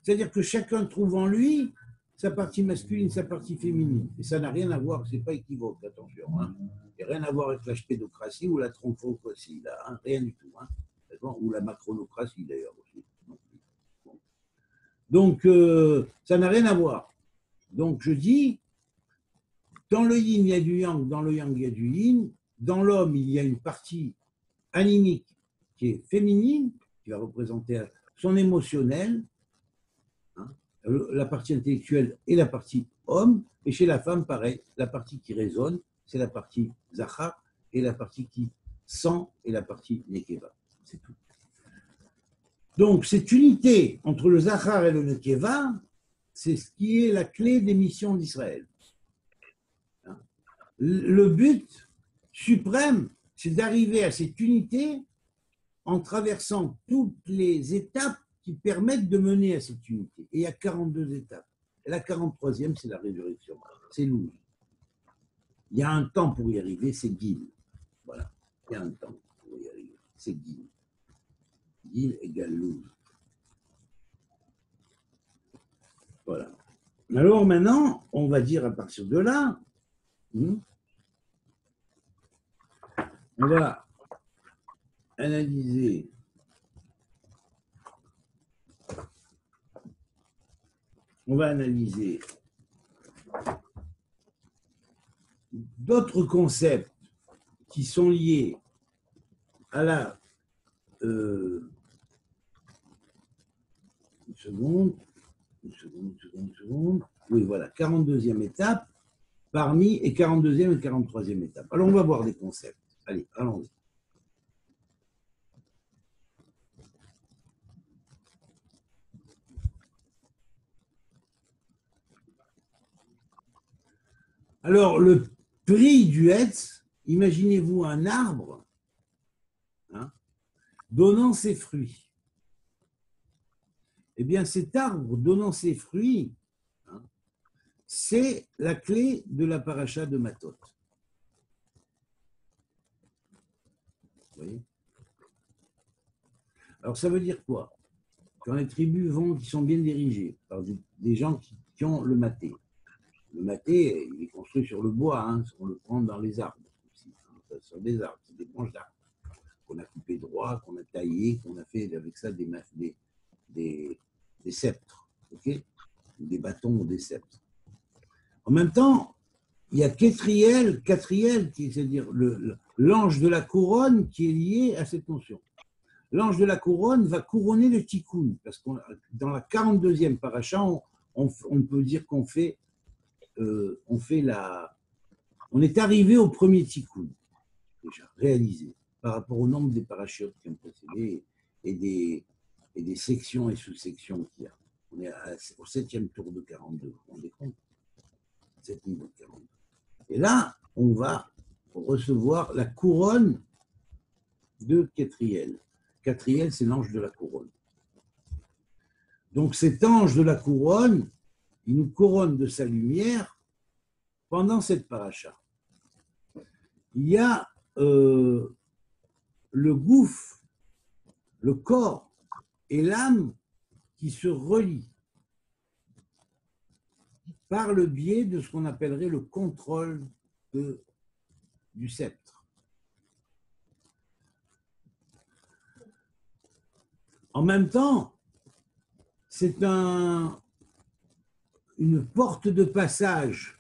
C'est-à-dire que chacun trouve en lui sa partie masculine, sa partie féminine. Et ça n'a rien à voir, c'est pas équivoque, attention. Hein. Il n'y a rien à voir avec la spédocratie ou la tronphocratie, là, hein, rien du tout. Hein. Ou la macronocratie, d'ailleurs, aussi. Bon. Donc, ça n'a rien à voir. Donc, je dis, dans le yin, il y a du yang, dans le yang, il y a du yin. Dans l'homme, il y a une partie animique qui est féminine, qui va représenter son émotionnel, hein, la partie intellectuelle et la partie homme. Et chez la femme, pareil, la partie qui résonne, c'est la partie zachar, et la partie qui sent est la partie nekeva. C'est tout. Donc, cette unité entre le zachar et le nekeva, c'est ce qui est la clé des missions d'Israël. Le but suprême, c'est d'arriver à cette unité en traversant toutes les étapes qui permettent de mener à cette unité. Et il y a 42 étapes. Et la 43e, c'est la résurrection. C'est Louz. Il y a un temps pour y arriver, c'est Gil. Voilà. Il y a un temps pour y arriver. C'est Gil. Gil égale Louz. Voilà. Alors maintenant, on va dire à partir de là, on va analyser d'autres concepts qui sont liés à la une seconde. Oui, voilà, 42e étape parmi et 42e et 43e étape. Alors, on va voir des concepts. Allez, allons-y. Alors, le prix du Hetz, imaginez-vous un arbre, hein, donnant ses fruits. Eh bien, cet arbre donnant ses fruits, hein, c'est la clé de la paracha de Matot. Vous voyez? Alors, ça veut dire quoi? Quand les tribus vont, qui sont bien dirigées par des gens qui ont le maté. Le maté, il est construit sur le bois, hein, on le prend dans les arbres. Sur des arbres, c'est des branches d'arbres qu'on a coupées droit, qu'on a taillées, qu'on a fait avec ça des sceptres, okay? Des bâtons ou des sceptres. En même temps, il y a Catriel, c'est-à-dire l'ange de la couronne qui est lié à cette notion. L'ange de la couronne va couronner le tikkun, parce que dans la 42e paracha, on peut dire qu'on fait, on est arrivé au premier tikkun, déjà réalisé, par rapport au nombre des parachutes qui ont précédé et des sections et sous-sections qu'il y a. On On est au 7e tour de 42. Vous vous rendez compte? 7 niveaux de 42. Et là, on va recevoir la couronne de Catriel. Catriel, c'est l'ange de la couronne. Donc cet ange de la couronne, il nous couronne de sa lumière pendant cette paracha. Il y a le gouffre, le corps et l'âme qui se relient par le biais de ce qu'on appellerait le contrôle du sceptre. En même temps, c'est une porte de passage.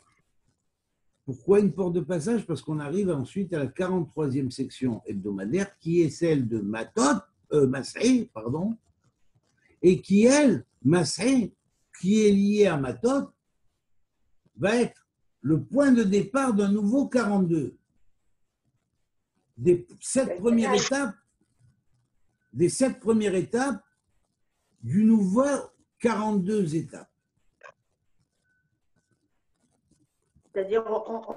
Pourquoi une porte de passage? Parce qu'on arrive ensuite à la 43e section hebdomadaire, qui est celle de Mas'é, et qui, elle, Mas'é, qui est liée à Matot, va être le point de départ d'un nouveau 42. Des 7 premières étapes du nouveau 42 étapes. C'est-à-dire,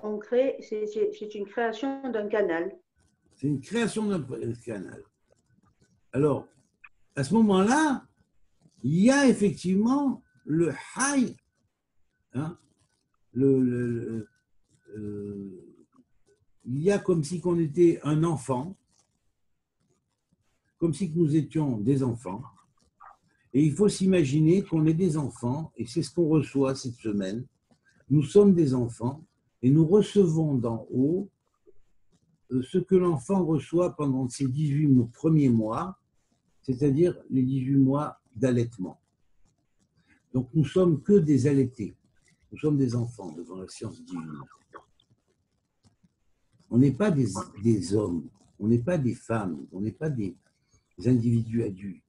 on crée, c'est une création d'un canal. C'est une création d'un canal. Alors, à ce moment-là, il y a effectivement le high, hein, il y a comme si qu'on était un enfant, comme si nous étions des enfants. Et il faut s'imaginer qu'on est des enfants, et c'est ce qu'on reçoit cette semaine. Nous sommes des enfants, et nous recevons d'en haut ce que l'enfant reçoit pendant ses 18 premiers mois, c'est-à-dire les 18 mois d'allaitement. Donc nous ne sommes que des allaités. Nous sommes des enfants devant la science divine. On n'est pas des hommes, on n'est pas des femmes, on n'est pas des individus adultes.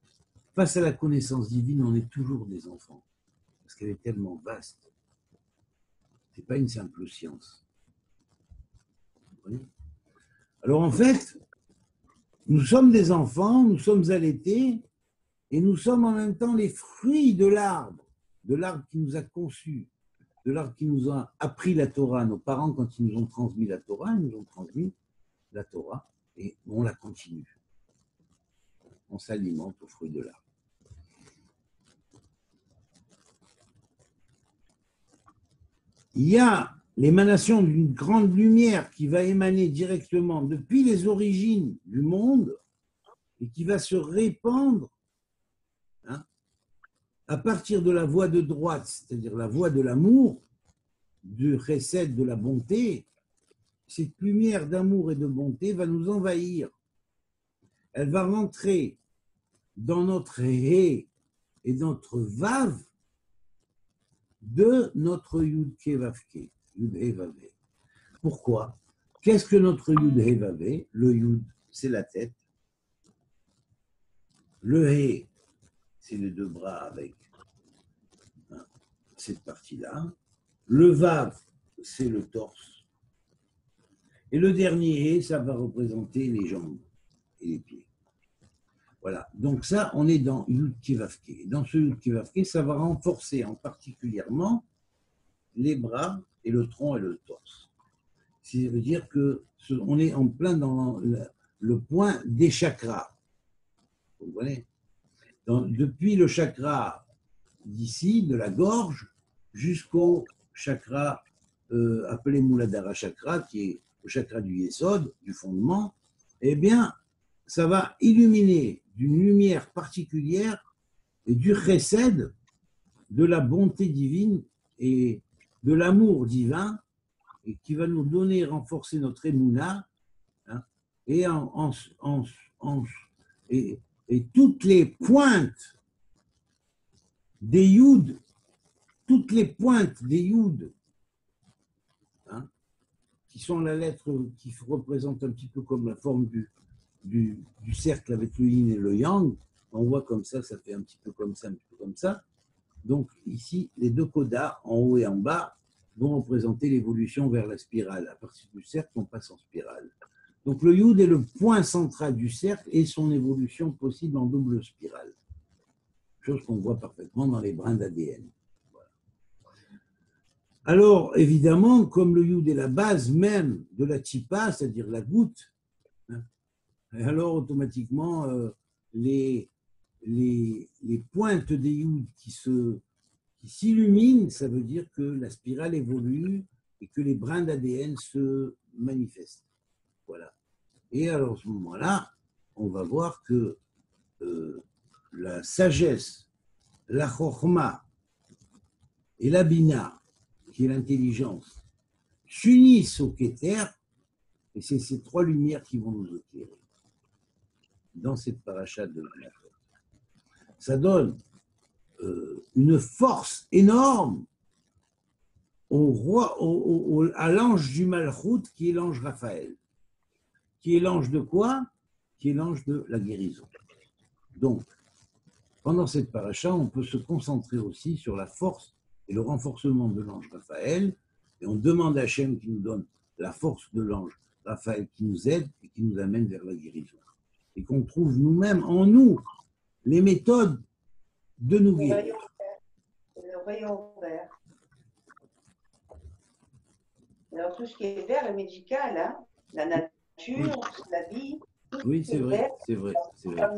Face à la connaissance divine, on est toujours des enfants, parce qu'elle est tellement vaste. Ce n'est pas une simple science. Vous voyez? Alors en fait, nous sommes des enfants, nous sommes allaités, et nous sommes en même temps les fruits de l'arbre qui nous a conçus, de l'arbre qui nous a appris la Torah. Nos parents, quand ils nous ont transmis la Torah, ils nous ont transmis la Torah, et on la continue. On s'alimente aux fruits de l'arbre. Il y a l'émanation d'une grande lumière qui va émaner directement depuis les origines du monde et qui va se répandre, hein, à partir de la voie de droite, c'est-à-dire la voie de l'amour, du chesed, de la bonté. Cette lumière d'amour et de bonté va nous envahir. Elle va rentrer dans notre hé et notre vav de notre Yud-Ke Vav-Ke, Yud-He Vav-He. Pourquoi? Qu'est-ce que notre Yud-He Vav-He? Le Yud, c'est la tête. Le He, c'est les deux bras avec, hein, cette partie-là. Le Vav, c'est le torse. Et le dernier He, ça va représenter les jambes et les pieds. Voilà, donc ça, on est dans Yud-Ke Vav-Ke. Dans ce Yud-Ke Vav-Ke, ça va renforcer en particulièrement les bras et le tronc et le torse. Ça veut dire qu'on est en plein dans le point des chakras. Vous voyez, depuis le chakra d'ici, de la gorge, jusqu'au chakra appelé Muladhara Chakra, qui est le chakra du Yesod, du fondement, eh bien, ça va illuminer d'une lumière particulière et du chesed, de la bonté divine et de l'amour divin, et qui va nous donner, renforcer notre émouna, hein, et, et toutes les pointes des Yud, toutes les pointes des Yud, hein, qui sont la lettre qui représente un petit peu comme la forme du cercle avec le yin et le yang, on voit comme ça fait un petit peu comme ça, un petit peu comme ça. Donc ici, les deux kodas, en haut et en bas, vont représenter l'évolution vers la spirale. À partir du cercle, on passe en spirale. Donc le yud est le point central du cercle et son évolution possible en double spirale. chose qu'on voit parfaitement dans les brins d'ADN. Voilà. Alors, évidemment, comme le Yud est la base même de la tchipa, c'est-à-dire la goutte, hein, et alors automatiquement, les pointes des Yud qui s'illuminent, ça veut dire que la spirale évolue et que les brins d'ADN se manifestent. Voilà. Et alors, à ce moment-là, on va voir que la sagesse, la chokhma et la bina, qui est l'intelligence, s'unissent au Keter, et c'est ces trois lumières qui vont nous éclairer dans cette paracha de la Torah. Ça donne une force énorme au roi, à l'ange du Malchut, qui est l'ange Raphaël. Qui est l'ange de quoi? Qui est l'ange de la guérison. Donc, pendant cette paracha, on peut se concentrer aussi sur la force et le renforcement de l'ange Raphaël, et on demande à Hachem qui nous donne la force de l'ange Raphaël qui nous aide et qui nous amène vers la guérison. Et qu'on trouve nous-mêmes en nous les méthodes de nous guérir. Le rayon vert. Alors, tout ce qui est vert est médical, hein, la nature, la vie. Oui, c'est vrai, c'est vrai, c'est vrai,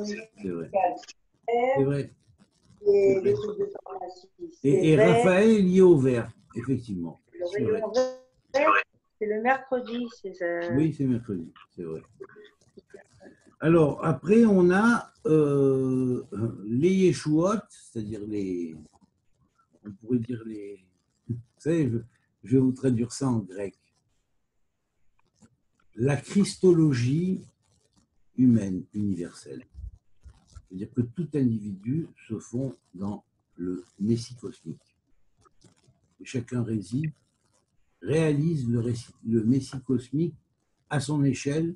c'est vrai. C'est vrai. Les trucs de pharmacie. Et Raphaël est lié au vert, effectivement. Le rayon vert, c'est le mercredi, c'est ça. Oui, c'est mercredi, c'est vrai. Alors, après, on a les Yeshuot, c'est-à-dire on pourrait dire vous savez, je vais vous traduire ça en grec. La christologie humaine universelle. C'est-à-dire que tout individu se fond dans le messie cosmique. Et chacun réalise le messie cosmique à son échelle,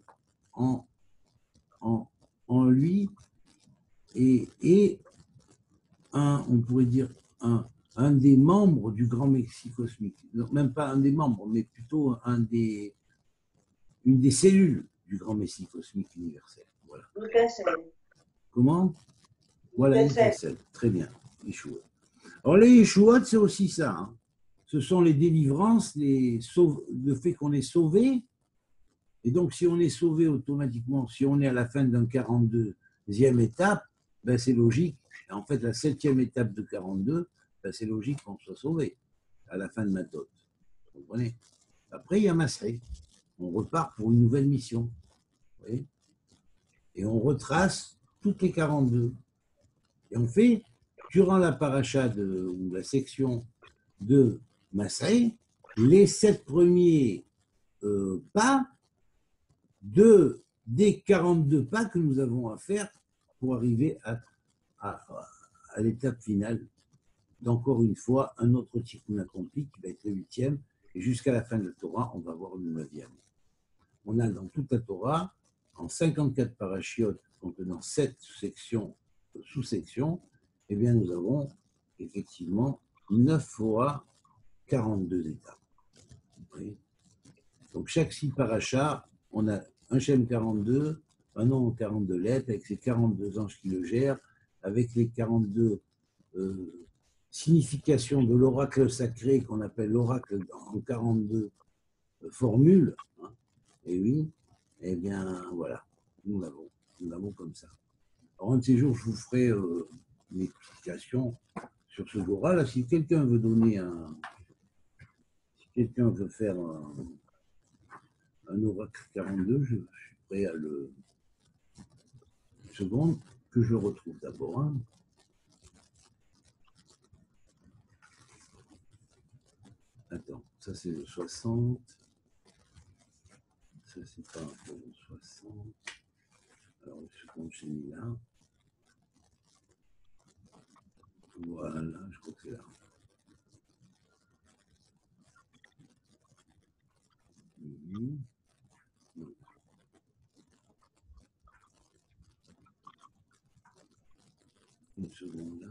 en lui, et on pourrait dire, un des membres du grand messie cosmique. Non, même pas un des membres, mais plutôt une des cellules du grand messie cosmique universel. Voilà. Comment? Voilà, universel. Très bien. Yeshua. Alors, les Yeshuot, c'est aussi ça. Hein. Ce sont les délivrances, le fait qu'on est sauvé. Et donc, si on est sauvé automatiquement, si on est à la fin d'un 42e étape, ben c'est logique. En fait, la 7e étape de 42, ben c'est logique qu'on soit sauvé à la fin de Matot. Vous comprenez? Après, il y a Masré. On repart pour une nouvelle mission. Vous voyez? Et on retrace toutes les 42. Et on fait, durant la paracha ou la section de Masré, les 7 premiers pas des 42 pas que nous avons à faire pour arriver à l'étape finale d'encore une fois un autre tikkun accompli qui va être le 8e, et jusqu'à la fin de la Torah, on va voir le 9e. On a dans toute la Torah, en 54 parachiotes contenant 7 sous-sections, eh bien nous avons effectivement 9 fois 42 étapes. Oui. Donc chaque 6 parachas, on a un Shem 42, un nom en 42 lettres, avec ses 42 anges qui le gèrent, avec les 42 significations de l'oracle sacré qu'on appelle l'oracle en 42 formules. Hein. Et oui, eh bien voilà, nous l'avons comme ça. Alors un de ces jours, je vous ferai une explication sur ce jour-là. Là, si quelqu'un veut quelqu'un veut faire un oracle 42, je suis prêt à le... Une seconde, que je le retrouve d'abord. Hein. Attends, ça c'est le 60. Ça c'est pas pour le 60. Alors, une seconde, j'ai mis là. Voilà, je crois que c'est là. Une seconde là.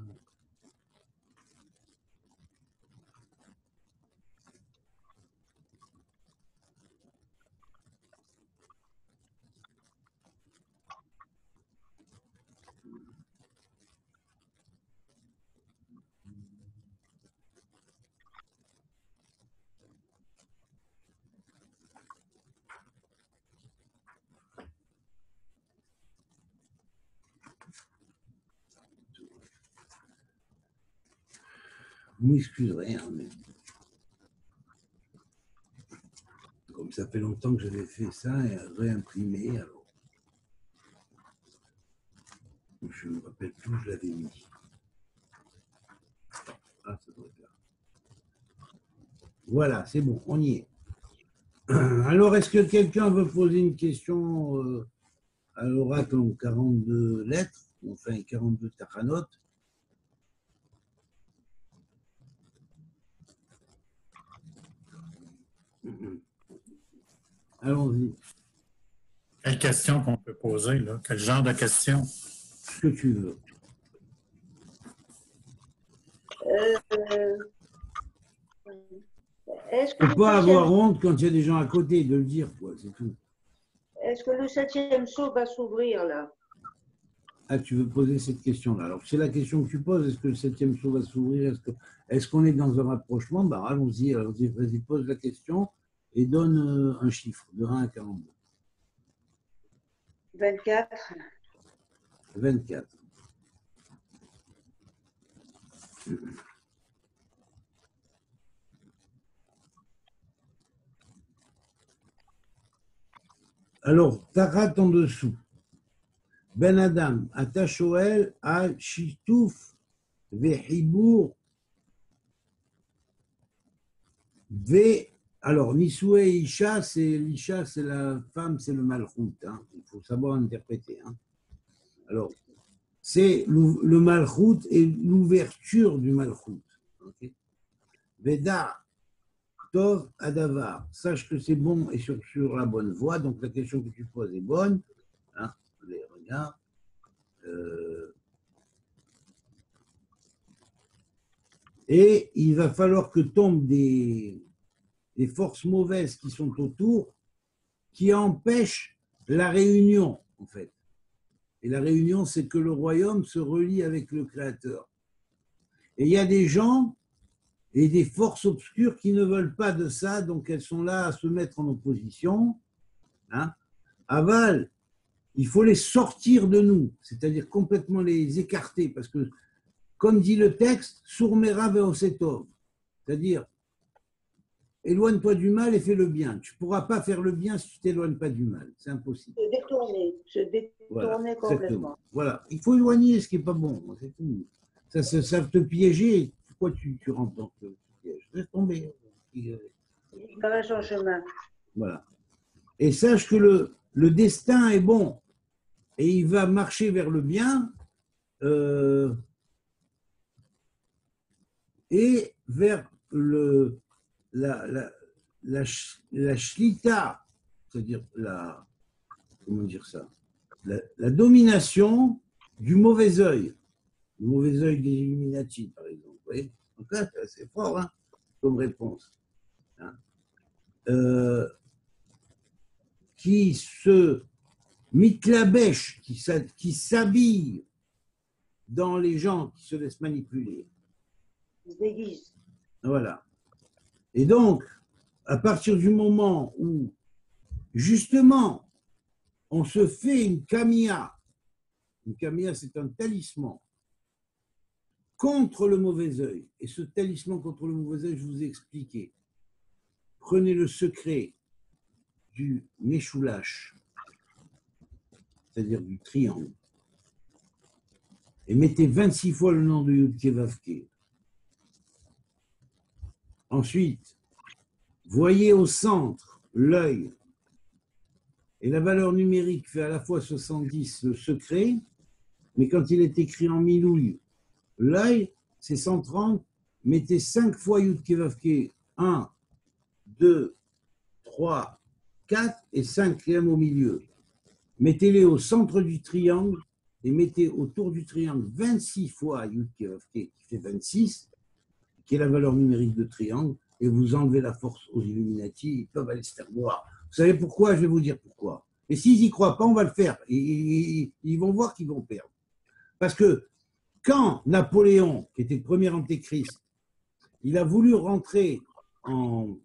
Vous m'excuserez, hein, mais comme ça fait longtemps que j'avais fait ça et réimprimé, alors je ne me rappelle plus où je l'avais mis. Ah, ça doit être là. Voilà, c'est bon, on y est. Alors, est-ce que quelqu'un veut poser une question à l'oracle en 42 lettres, enfin 42 tachanotes? Allons-y. Quelle question qu'on peut poser, là? Quel genre de question? Ce que tu veux. Est-ce Il que ne faut pas avoir honte quand il y a des gens à côté de le dire, quoi, c'est tout. est-ce que le 7e saut va s'ouvrir là? Ah, tu veux poser cette question-là. Alors, c'est la question que tu poses. Est-ce que le 7e saut va s'ouvrir? Est-ce qu'on est dans un rapprochement? Ben, allons-y, vas-y, pose la question et donne un chiffre de 1 à 42. 24. 24. Alors, Tarat en dessous. Ben Adam, Atashoel, Al Shitouf, Vehibour, Ve. Alors, Nisoué Isha, c'est l'Isha, c'est la femme, c'est le Malchout. Hein. Il faut savoir interpréter. Hein. Alors, c'est le Malchout et l'ouverture du Malchout. Okay. Veda, Tov, Adavar. Sache que c'est bon et sur la bonne voie. Donc, la question que tu poses est bonne. Hein. Les regards. Et il va falloir que tombent des forces mauvaises qui sont autour, qui empêchent la réunion, en fait. Et la réunion, c'est que le royaume se relie avec le Créateur. Et il y a des gens et des forces obscures qui ne veulent pas de ça, donc elles sont là à se mettre en opposition. Hein. Aval, il faut les sortir de nous, c'est-à-dire complètement les écarter, parce que, comme dit le texte, Sourmera veosetov, c'est-à-dire éloigne-toi du mal et fais le bien. Tu ne pourras pas faire le bien si tu ne t'éloignes pas du mal. C'est impossible. Se détourner voilà, complètement. Exactement. Voilà. Il faut éloigner ce qui n'est pas bon. C'est tout. Ça te piéger. Pourquoi tu rentres dans ce piège? Laisse tomber. Il va son chemin. Voilà. Et sache que le destin est bon. Et il va marcher vers le bien et vers la shlita, c'est-à-dire comment dire ça, la domination du mauvais œil, le mauvais œil des Illuminati, par exemple. Vous voyez? Donc là, c'est fort, hein, comme réponse. Hein. Qui se mitlabèche, qui s'habille dans les gens qui se laissent manipuler. Ils se déguisent. Voilà. Et donc, à partir du moment où, justement, on se fait une camia c'est un talisman, contre le mauvais œil. Et ce talisman contre le mauvais œil, je vous ai expliqué. Prenez le secret du méchoulache, c'est-à-dire du triangle, et mettez 26 fois le nom de Yud-Kevavke. Ensuite, voyez au centre l'œil, et la valeur numérique fait à la fois 70 le secret, mais quand il est écrit en milouille, l'œil, c'est 130, mettez 5 fois Yud-Kevavke, 1, 2, 3, 4 et 5e au milieu. Mettez-les au centre du triangle et mettez autour du triangle 26 fois Yud-Kevavke, qui fait 26, qui est la valeur numérique de triangle, et vous enlevez la force aux Illuminati, ils peuvent aller se faire voir. Vous savez pourquoi? Je vais vous dire pourquoi. Et s'ils n'y croient pas, on va le faire. Ils vont voir qu'ils vont perdre. Parce que quand Napoléon, qui était le premier antéchrist, il a voulu rentrer en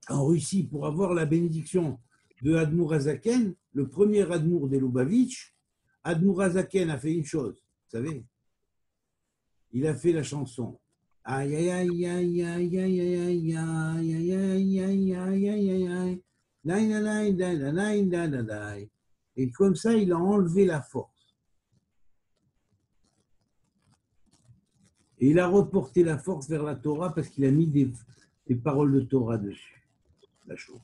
Russie pour avoir la bénédiction de Admour Azaken, le premier Admour des Lubavitch, Admour Azaken a fait une chose, vous savez, il a fait la chanson Aïe, aïe, aïe, aïe, aïe, aïe, aïe, aïe, aïe, aïe, aïe, aïe, aïe, aïe, aïe. Laï, la, laï, la, la, laï, la, la, laï. Et comme ça, il a enlevé la force. Et il a reporté la force vers la Torah parce qu'il a mis des paroles de Torah dessus. La chose.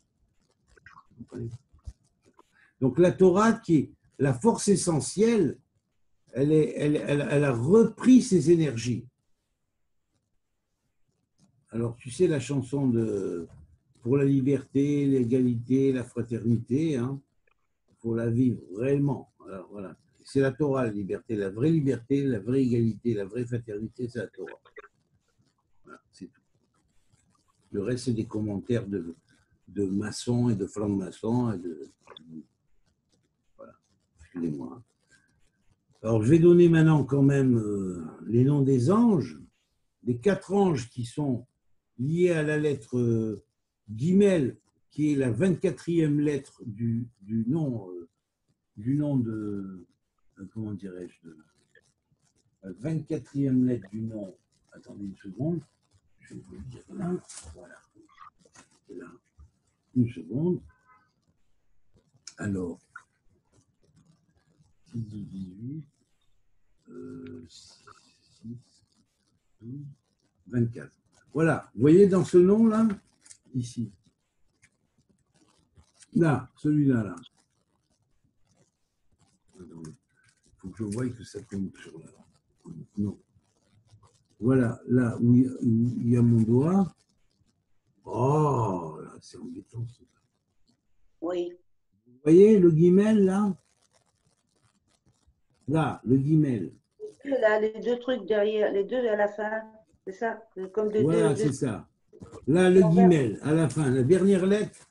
Donc la Torah, qui est la force essentielle, elle a repris ses énergies. Alors, tu sais la chanson de pour la liberté, l'égalité, la fraternité, hein, il faut la vivre réellement. Alors, voilà. C'est la Torah, la liberté, la vraie égalité, la vraie fraternité, c'est la Torah. Voilà, c'est tout. Le reste, c'est des commentaires de maçons et de francs-maçons. Voilà, excusez-moi. Alors, je vais donner maintenant quand même les noms des anges, des 4 anges qui sont liés à la lettre Guimel, qui est la 24e lettre du nom de, comment dirais-je, la 24e lettre du nom. Attendez une seconde, je vais vous le dire là. Voilà. Là. Une seconde. Alors, 6, 18, 6, 12, 24. Voilà, vous voyez dans ce nom-là, ici. Là, celui-là, là. Attendez, il faut que je voie que ça tombe sur là. Non. Voilà, là où il y a mon doigt. Oh, là, c'est embêtant. Oui. Vous voyez le guimel, là? Là, le guimel. Là, les 2 trucs derrière, les 2 à la fin, c'est ça? Comme Voilà, c'est ça. Là, le guimel, à la fin, la dernière lettre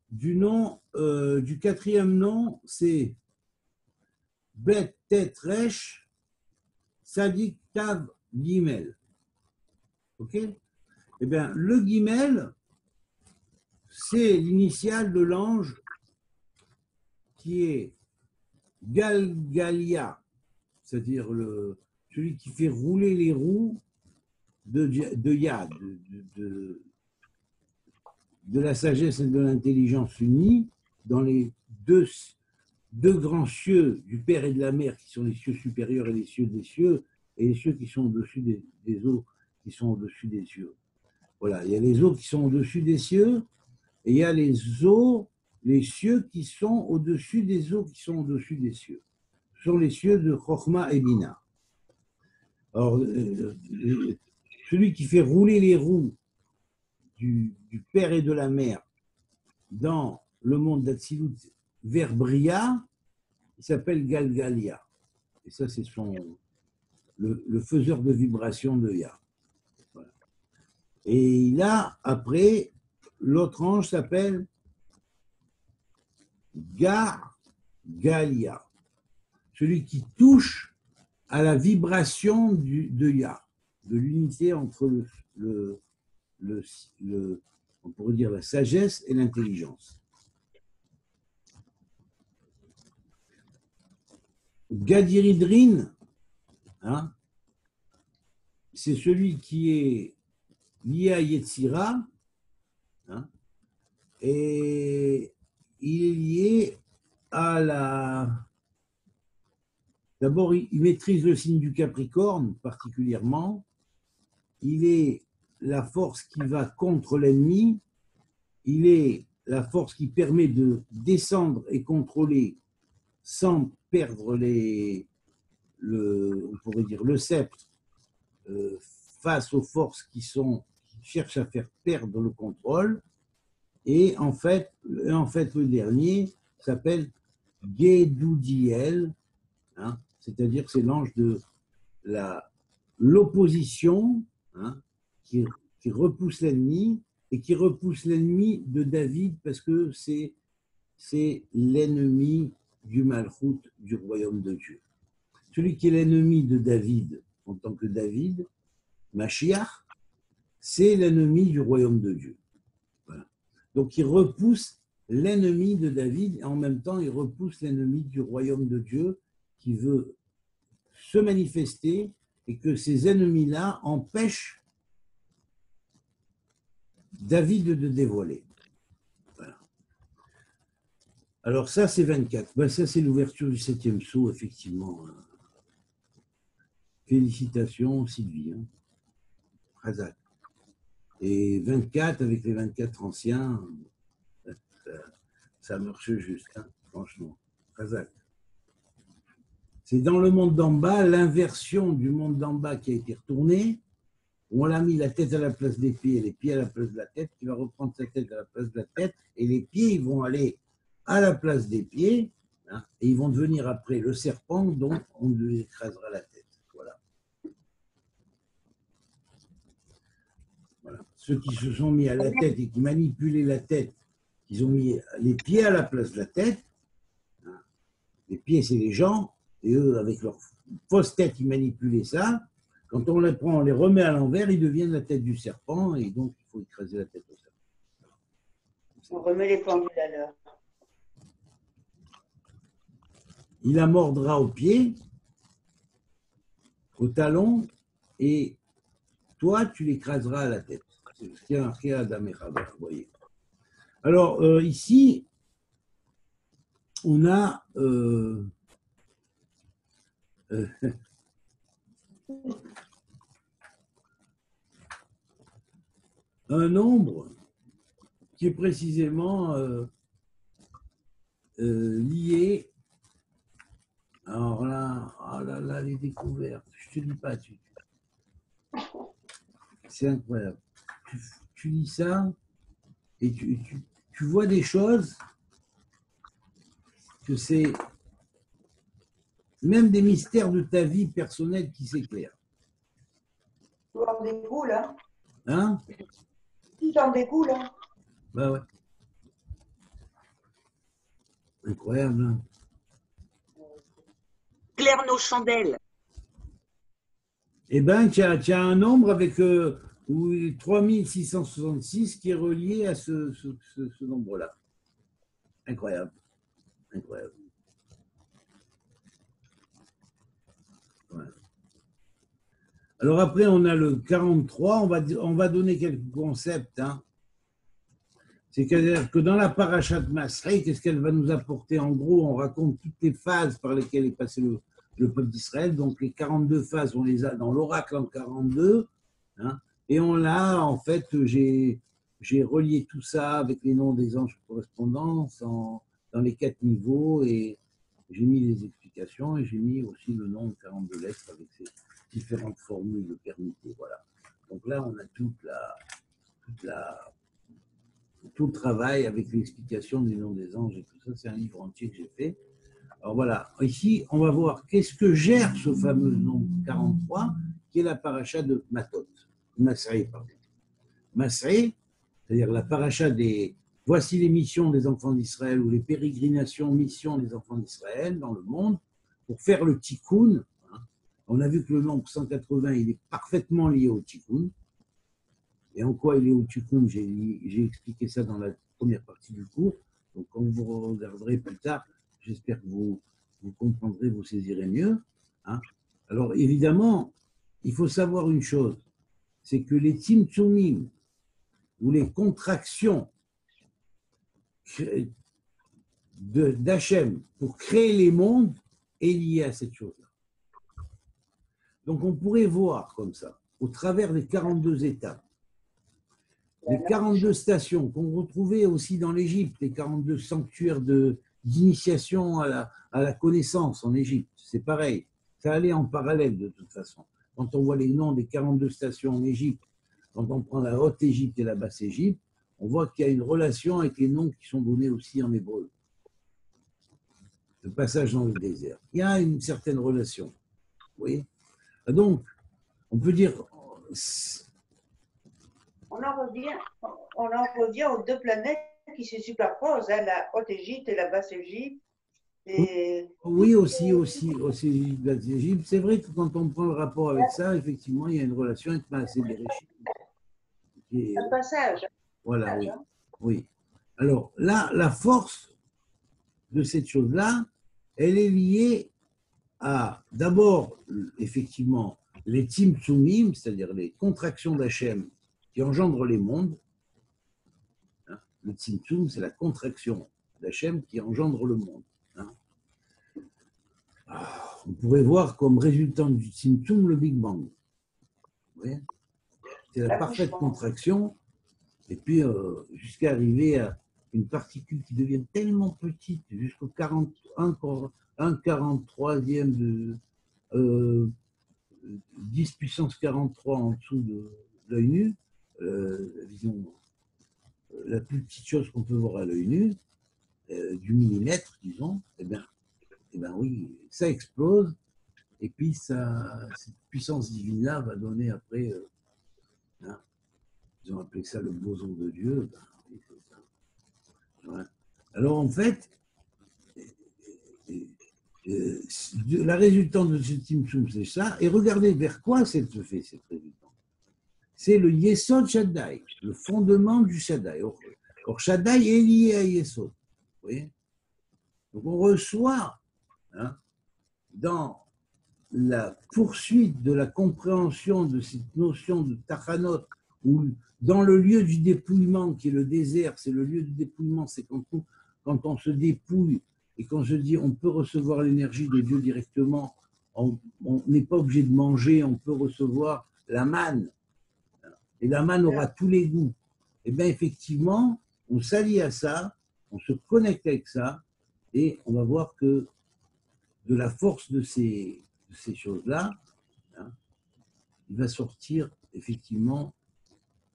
du nom, du 4e nom, c'est Bet Tet Resh Sadik Tav Gimel. OK? Eh bien, le guimel, c'est l'initiale de l'ange qui est Galgalia, c'est-à-dire celui qui fait rouler les roues de Yah, de la sagesse et de l'intelligence unie dans les deux grands cieux du Père et de la Mère, qui sont les cieux supérieurs et les cieux des cieux, et les cieux qui sont au-dessus des eaux, qui sont au-dessus des cieux. Voilà, il y a les eaux qui sont au-dessus des cieux, et il y a les cieux qui sont au-dessus des eaux qui sont au-dessus des cieux. Ce sont les cieux de Chokhma et Bina. Alors, celui qui fait rouler les roues du Père et de la Mère dans le monde d'Atsilut vers Bria, il s'appelle Galgalia. Et ça, c'est le faiseur de vibrations de Yah. Voilà. Et là, après, l'autre ange s'appelle Galia, celui qui touche à la vibration de Yah, de l'unité entre on pourrait dire la sagesse et l'intelligence. Gadiridrin, hein, c'est celui qui est lié à Yetzira, hein, et il est lié à la... D'abord, il maîtrise le signe du Capricorne particulièrement. Il est la force qui va contre l'ennemi. Il est la force qui permet de descendre et contrôler sans perdre on pourrait dire le sceptre face aux forces qui cherchent à faire perdre le contrôle. Et en fait le dernier s'appelle Gedoudiel, hein, c'est-à-dire c'est l'ange de l'opposition, hein, qui repousse l'ennemi et qui repousse l'ennemi de David parce que c'est l'ennemi du Malchut, du royaume de Dieu. Celui qui est l'ennemi de David en tant que David, Mashiach, c'est l'ennemi du royaume de Dieu. Voilà. Donc il repousse l'ennemi de David et en même temps il repousse l'ennemi du royaume de Dieu qui veut se manifester et que ces ennemis-là empêchent David de dévoiler. Voilà. Alors ça, c'est 24. Ben, ça, c'est l'ouverture du 7e sceau, effectivement. Félicitations, Sylvie. Hein. Razak. Et 24, avec les 24 anciens, ça marche juste, hein, franchement. Razak. C'est dans le monde d'en bas, l'inversion du monde d'en bas qui a été retournée. On l'a mis la tête à la place des pieds et les pieds à la place de la tête, qui va reprendre sa tête à la place de la tête, et les pieds ils vont aller à la place des pieds, hein, et ils vont devenir après le serpent dont on lui écrasera la tête. Voilà. Voilà. Ceux qui se sont mis à la tête et qui manipulaient la tête, ils ont mis les pieds à la place de la tête. Hein. Les pieds, c'est les gens, et eux, avec leur fausse tête, ils manipulaient ça. Quand on les prend, on les remet à l'envers, ils deviennent la tête du serpent, et donc il faut écraser la tête au serpent. On remet les pendules à l'heure. Il la mordra au pied, au talon, et toi, tu l'écraseras à la tête. C'est ce qui est marqué à Adam et Chava, vous voyez. Alors, ici, on a un nombre qui est précisément lié. Alors là, oh là là, les découvertes, je te dis pas, c'est incroyable. Tu lis ça et tu vois des choses que c'est même des mystères de ta vie personnelle qui s'éclairent. Tout en découle, hein? Hein? Tout en découle, hein? Bah ouais. Incroyable, hein? Claire nos chandelles. Eh bien, tu as un nombre avec 3666 qui est relié à ce nombre-là. Incroyable. Incroyable. Voilà. Alors après, on a le 43. On va donner quelques concepts. Hein. C'est-à-dire que dans la paracha de Masré, qu'est-ce qu'elle va nous apporter? En gros, on raconte toutes les phases par lesquelles est passé le peuple d'Israël. Donc, les 42 phases, on les a dans l'oracle en 42. Hein, et on l'a, en fait, j'ai relié tout ça avec les noms des anges de correspondance dans les 4 niveaux. Et j'ai mis les explications et j'ai mis aussi le nom de 42 lettres avec ces différentes formules permittées. Voilà. Donc là, on a tout le travail avec l'explication du nom des anges et tout ça. C'est un livre entier que j'ai fait. Alors voilà, ici, on va voir qu'est-ce que gère ce fameux nombre 43, qui est la paracha de Matot, Masré, pardon. Masré, c'est-à-dire la paracha des « Voici les missions des enfants d'Israël » ou les pérégrinations, missions des enfants d'Israël dans le monde, pour faire le tikkun. Hein. On a vu que le nombre 180, il est parfaitement lié au tikkun. Et en quoi il est au tikkun, j'ai expliqué ça dans la première partie du cours. Donc, quand vous regarderez plus tard, j'espère que vous comprendrez, vous saisirez mieux. Hein. Alors, évidemment, il faut savoir une chose, c'est que les tzimtzumim, ou les contractions d'Hachem pour créer les mondes, est liée à cette chose-là. Donc, on pourrait voir comme ça, au travers des 42 étapes, les 42 stations qu'on retrouvait aussi dans l'Égypte, les 42 sanctuaires d'initiation à la connaissance en Égypte. C'est pareil, ça allait en parallèle de toute façon. Quand on voit les noms des 42 stations en Égypte, quand on prend la Haute Égypte et la Basse Égypte, on voit qu'il y a une relation avec les noms qui sont donnés aussi en hébreu. Le passage dans le désert. Il y a une certaine relation. Vous voyez? Donc, on peut dire... On en revient aux deux planètes qui se superposent, hein, la Haute-Égypte et la Basse-Égypte. Et... Oui, aussi, l'Égypte. C'est vrai que quand on prend le rapport avec ça, effectivement, il y a une relation avec Maaseh Bereshit. Un passage. Voilà, oui. Oui. Alors, là, la force de cette chose-là, elle est liée à, d'abord, effectivement, les tzimtzumim, c'est-à-dire les contractions d'Hachem qui engendrent les mondes, Le Tzimtzum, c'est la contraction d'Hachem qui engendre le monde. Hein. On pourrait voir comme résultat du Tzimtzum le Big Bang. C'est la parfaite contraction, et puis jusqu'à arriver à une particule qui devient tellement petite, jusqu'au 1/43e de 10 puissance 43 en dessous de l'œil nu, disons, la plus petite chose qu'on peut voir à l'œil nu, du millimètre, disons, eh bien oui, ça explose, et puis cette puissance divine-là va donner après, ils ont appelé ça le boson de Dieu. Oui, c'est ça. Ouais. Alors en fait, la résultante de ce Tzimtzum, c'est ça, et regardez vers quoi se fait cette résultante. C'est le Yesod Shaddai, le fondement du Shaddai. Or, Shaddai est lié à Yesod. Vous voyez? Donc, on reçoit dans la poursuite de la compréhension de cette notion de Tachanot, où dans le lieu du dépouillement, qui est le désert, c'est le lieu du dépouillement, c'est quand on se dépouille et qu'on se dit on peut recevoir l'énergie de Dieu directement, on n'est pas obligé de manger, on peut recevoir la manne. Et la manne aura tous les goûts. Et bien effectivement, on s'allie à ça, on se connecte avec ça, et on va voir que de la force de ces choses-là, il va sortir effectivement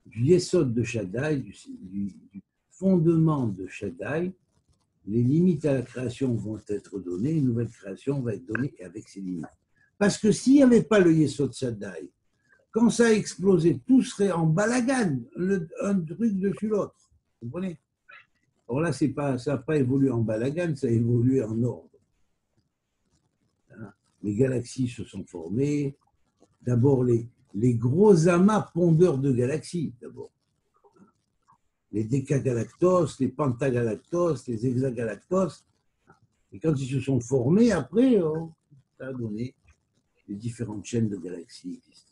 du Yesod de Shaddai, du fondement de Shaddai. Les limites à la création vont être données, une nouvelle création va être donnée avec ses limites. Parce que s'il n'y avait pas le Yesod Shaddai, quand ça a explosé, tout serait en balagan, un truc dessus l'autre. Vous comprenez? Or là, ça n'a pas évolué en balagan, ça a évolué en ordre. Les galaxies se sont formées. D'abord, les gros amas pondeurs de galaxies, d'abord. Les décagalactos, les pentagalactos, les hexagalactos. Et quand ils se sont formés, après, ça a donné les différentes chaînes de galaxies existantes.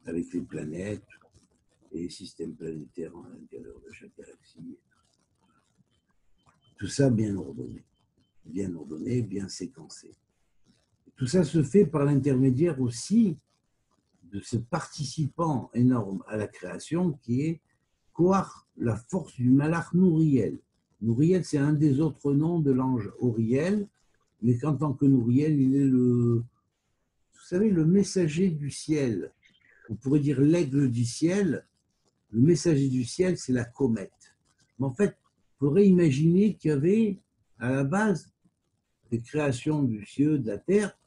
Avec les planètes et les systèmes planétaires à l'intérieur de chaque galaxie. Tout ça bien ordonné, bien séquencé. Tout ça se fait par l'intermédiaire aussi de ce participant énorme à la création qui est Koach, la force du Malach Nouriel. Nouriel, c'est un des autres noms de l'ange Auriel, mais qu'en tant que Nouriel, il est vous savez, le messager du ciel. On pourrait dire l'aigle du ciel. Le messager du ciel, c'est la comète. Mais en fait, il faudrait imaginer qu'il y avait à la base des créations du ciel, de la terre,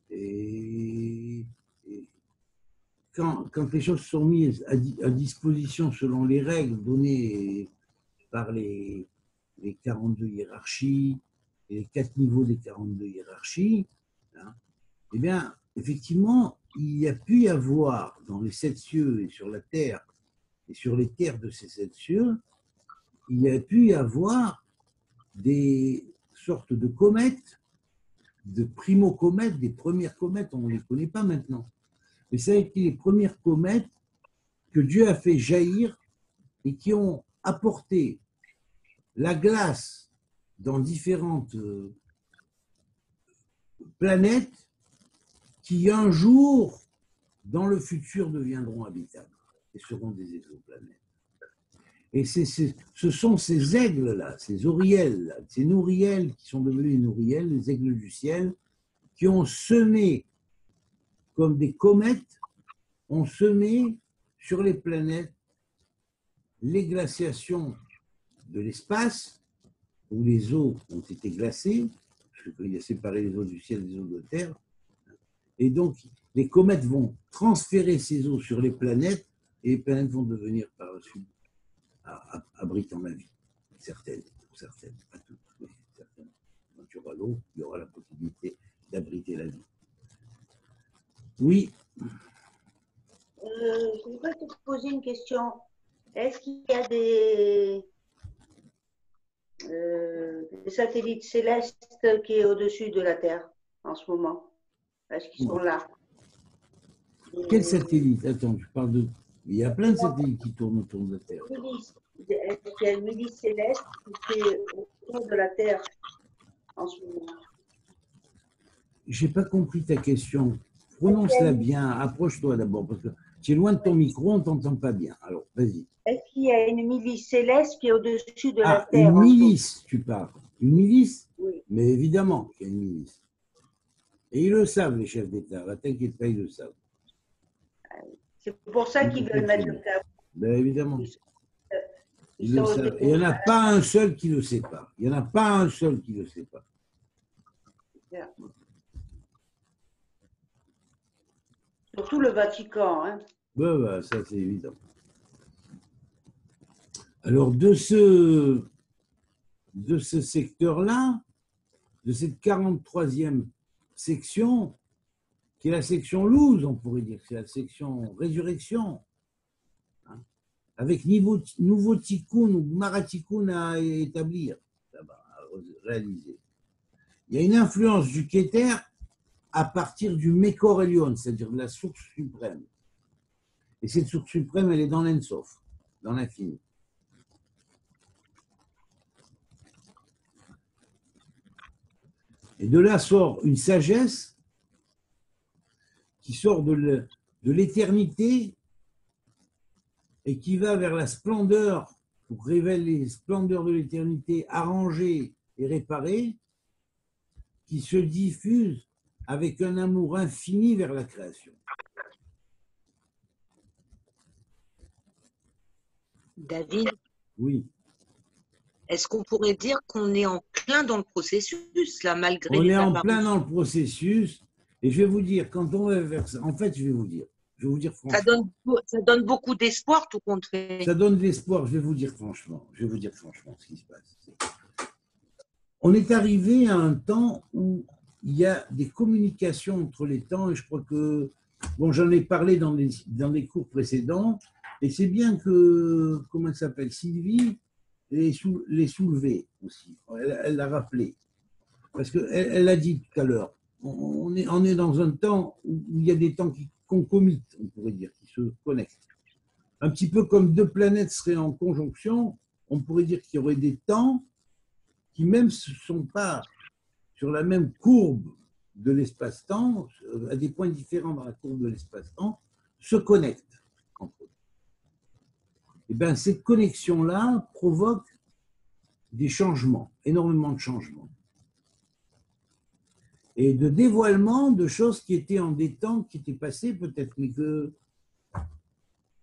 et quand les choses sont mises à disposition selon les règles données par les 42 hiérarchies et les 4 niveaux des 42 hiérarchies, eh bien, effectivement, il y a pu y avoir dans les 7 cieux et sur la terre et sur les terres de ces 7 cieux, il y a pu y avoir des sortes de comètes, de primo-comètes, des premières comètes, on ne les connaît pas maintenant. Mais ça a été les premières comètes que Dieu a fait jaillir et qui ont apporté la glace dans différentes planètes qui un jour, dans le futur, deviendront habitables et seront des exoplanètes. Et ce sont ces aigles-là, ces auriels, ces nourriels qui sont devenus les nourriels, les aigles du ciel, qui ont semé, comme des comètes, ont semé sur les planètes les glaciations de l'espace, où les eaux ont été glacées, parce qu'il y a séparé les eaux du ciel des eaux de terre. Et donc, les comètes vont transférer ces eaux sur les planètes, et les planètes vont devenir par la suite abritant la vie. Certaines, pas toutes, mais certaines. Quand il y aura l'eau, il y aura la possibilité d'abriter la vie. Oui. Je voudrais te poser une question. Est-ce qu'il y a des satellites célestes qui est au-dessus de la Terre en ce moment? Est-ce qu'ils sont là? Quel satellite? Attends, je parle de Il y a plein de satellites qui tournent autour de la Terre. Est-ce qu'il y a une milice céleste qui fait autour de la Terre en ce moment? Je n'ai pas compris ta question. Prononce-la bien. Approche-toi d'abord, parce que tu es loin de ton micro, on ne t'entend pas bien. Alors, vas-y. Est-ce qu'il y a une milice céleste qui est au-dessus de la Ah, Terre? une milice, tu parles. Une milice? Oui. Mais évidemment qu'il y a une milice. Et ils le savent, les chefs d'État. T'inquiète pas, ils le savent. C'est pour ça qu'ils veulent mettre le chaos. Ben, évidemment. Ils Ils le sont savent. Et il n'y en a pas un seul qui ne le sait pas. Il n'y en a pas un seul qui ne le sait pas. Surtout le Vatican. Hein. Ben, ça, c'est évident. Alors, de ce secteur-là, de cette 43e section, qui est la section Luz, on pourrait dire, c'est la section résurrection, hein, avec nouveau tikkun ou maratikun à établir, à réaliser. Il y a une influence du Keter à partir du Mekor Elyon, c'est-à-dire de la source suprême. Et cette source suprême, elle est dans l'Ensof, dans l'infini. Et de là sort une sagesse qui sort de l'éternité et qui va vers la splendeur, pour révéler les splendeurs de l'éternité arrangées et réparées, qui se diffuse avec un amour infini vers la création. David, Oui. est-ce qu'on pourrait dire qu'on est en plein dans le processus, là, malgré On les est en apparitions? plein dans le processus, et je vais vous dire, quand on va vers ça, en fait, je vais vous dire franchement. Ça donne beaucoup d'espoir, tout compte fait. Ça donne de l'espoir, je vais vous dire franchement ce qui se passe. On est arrivé à un temps où il y a des communications entre les temps, et je crois que, bon, j'en ai parlé dans les cours précédents, et c'est bien que, comment elle s'appelle, Sylvie, les soulever aussi. Elle l'a rappelé. Parce qu'elle l'a dit tout à l'heure. On est dans un temps où il y a des temps qui concomitent, on pourrait dire, qui se connectent. Un petit peu comme deux planètes seraient en conjonction, on pourrait dire qu'il y aurait des temps qui même ne sont pas sur la même courbe de l'espace-temps, à des points différents dans la courbe de l'espace-temps, se connectent entre eux. Et bien, cette connexion-là provoque des changements, énormément de changements. Et de dévoilement de choses qui étaient en des temps qui étaient passés peut-être, mais que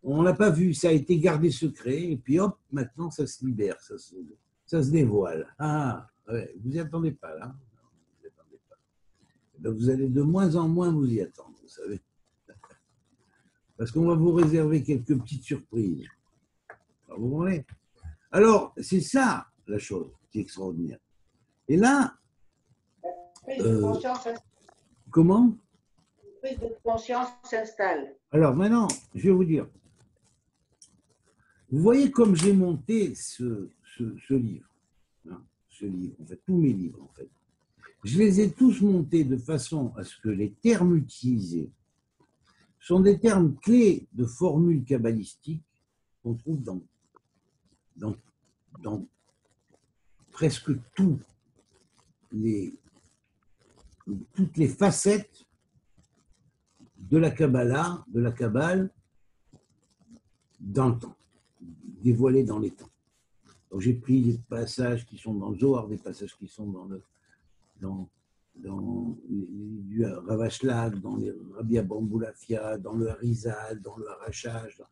on n'a pas vu, ça a été gardé secret, et puis hop, maintenant ça se libère, ça se dévoile. Ah, ouais, vous n'y attendez pas là, vous n'y attendez pas. Donc, vous allez de moins en moins vous y attendre, vous savez. Parce qu'on va vous réserver quelques petites surprises. Alors, vous comprenez? Alors, c'est ça la chose qui est extraordinaire. Et là, comment? Une prise de conscience s'installe. Alors maintenant, je vais vous dire. Vous voyez comme j'ai monté ce livre, hein, ce livre, en fait, tous mes livres, en fait. Je les ai tous montés de façon à ce que les termes utilisés sont des termes clés de formules kabbalistiques qu'on trouve dans presque toutes les facettes de la Kabbalah, de la Kabbale, dans le temps, dévoilées dans les temps. Donc j'ai pris des passages qui sont dans le Zohar, des passages qui sont dans du Ravashlag, dans les Rabbi Abamboulafia, dans le Harizal, dans le Harachage,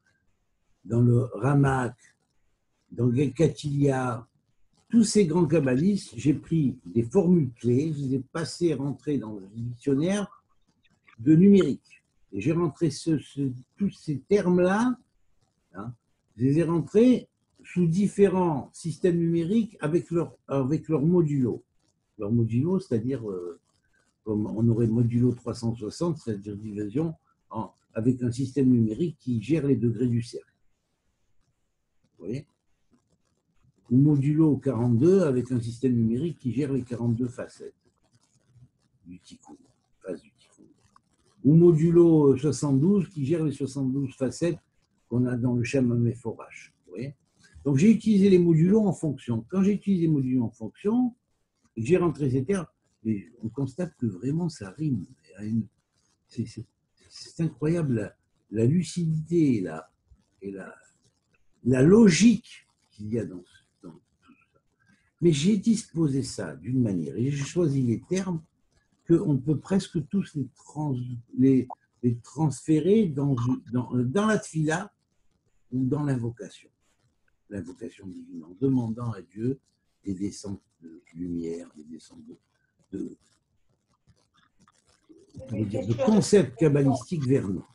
dans le Ramak, dans le Gekatilia, tous ces grands kabbalistes, j'ai pris des formules clés, je les ai passées, rentrées dans le dictionnaire de numérique. Et j'ai rentré tous ces termes-là, hein, je les ai rentrés sous différents systèmes numériques avec leur modulo. Leur modulo, c'est-à-dire, comme on aurait modulo 360, c'est-à-dire division, avec un système numérique qui gère les degrés du cercle. Vous voyez? Ou modulo 42 avec un système numérique qui gère les 42 facettes du tikkun, face du tikkun. Ou modulo 72 qui gère les 72 facettes qu'on a dans le schéma Méphorash. Vous voyez? Donc, j'ai utilisé les modulos en fonction. Quand j'ai utilisé les modulos en fonction, et que j'ai rentré ces termes, on constate que vraiment ça rime. C'est incroyable la lucidité et la logique qu'il y a dans tout ça. Mais j'ai disposé ça d'une manière, et j'ai choisi les termes qu'on peut presque tous les transférer dans la tfila ou dans l'invocation divine, en demandant à Dieu des descentes de lumière, des descentes de concepts kabbalistiques vers nous.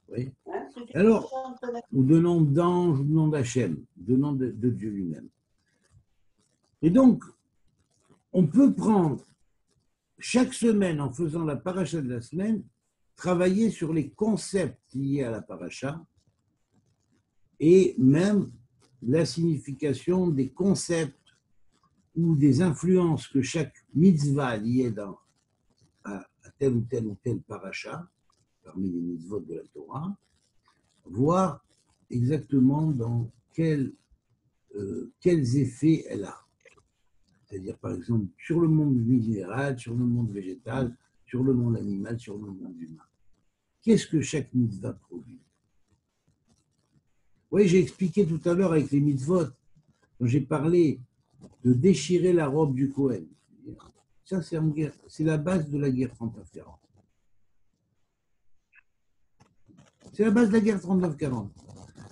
Oui. Alors, ou de nom d'ange, ou de nom d'Hachem, de nom de Dieu lui-même. Et donc, on peut prendre chaque semaine, en faisant la paracha de la semaine, travailler sur les concepts liés à la paracha et même la signification des concepts ou des influences que chaque mitzvah liée à tel ou tel paracha, parmi les mitzvot de la Torah, voir exactement dans quels effets elle a. C'est-à-dire, par exemple, sur le monde minéral, sur le monde végétal, sur le monde animal, sur le monde humain. Qu'est-ce que chaque mitzvah produit? Oui, j'ai expliqué tout à l'heure avec les mitzvot, quand j'ai parlé de déchirer la robe du Kohen. Ça, c'est la base de la guerre 39-40. C'est la base de la guerre 39-40.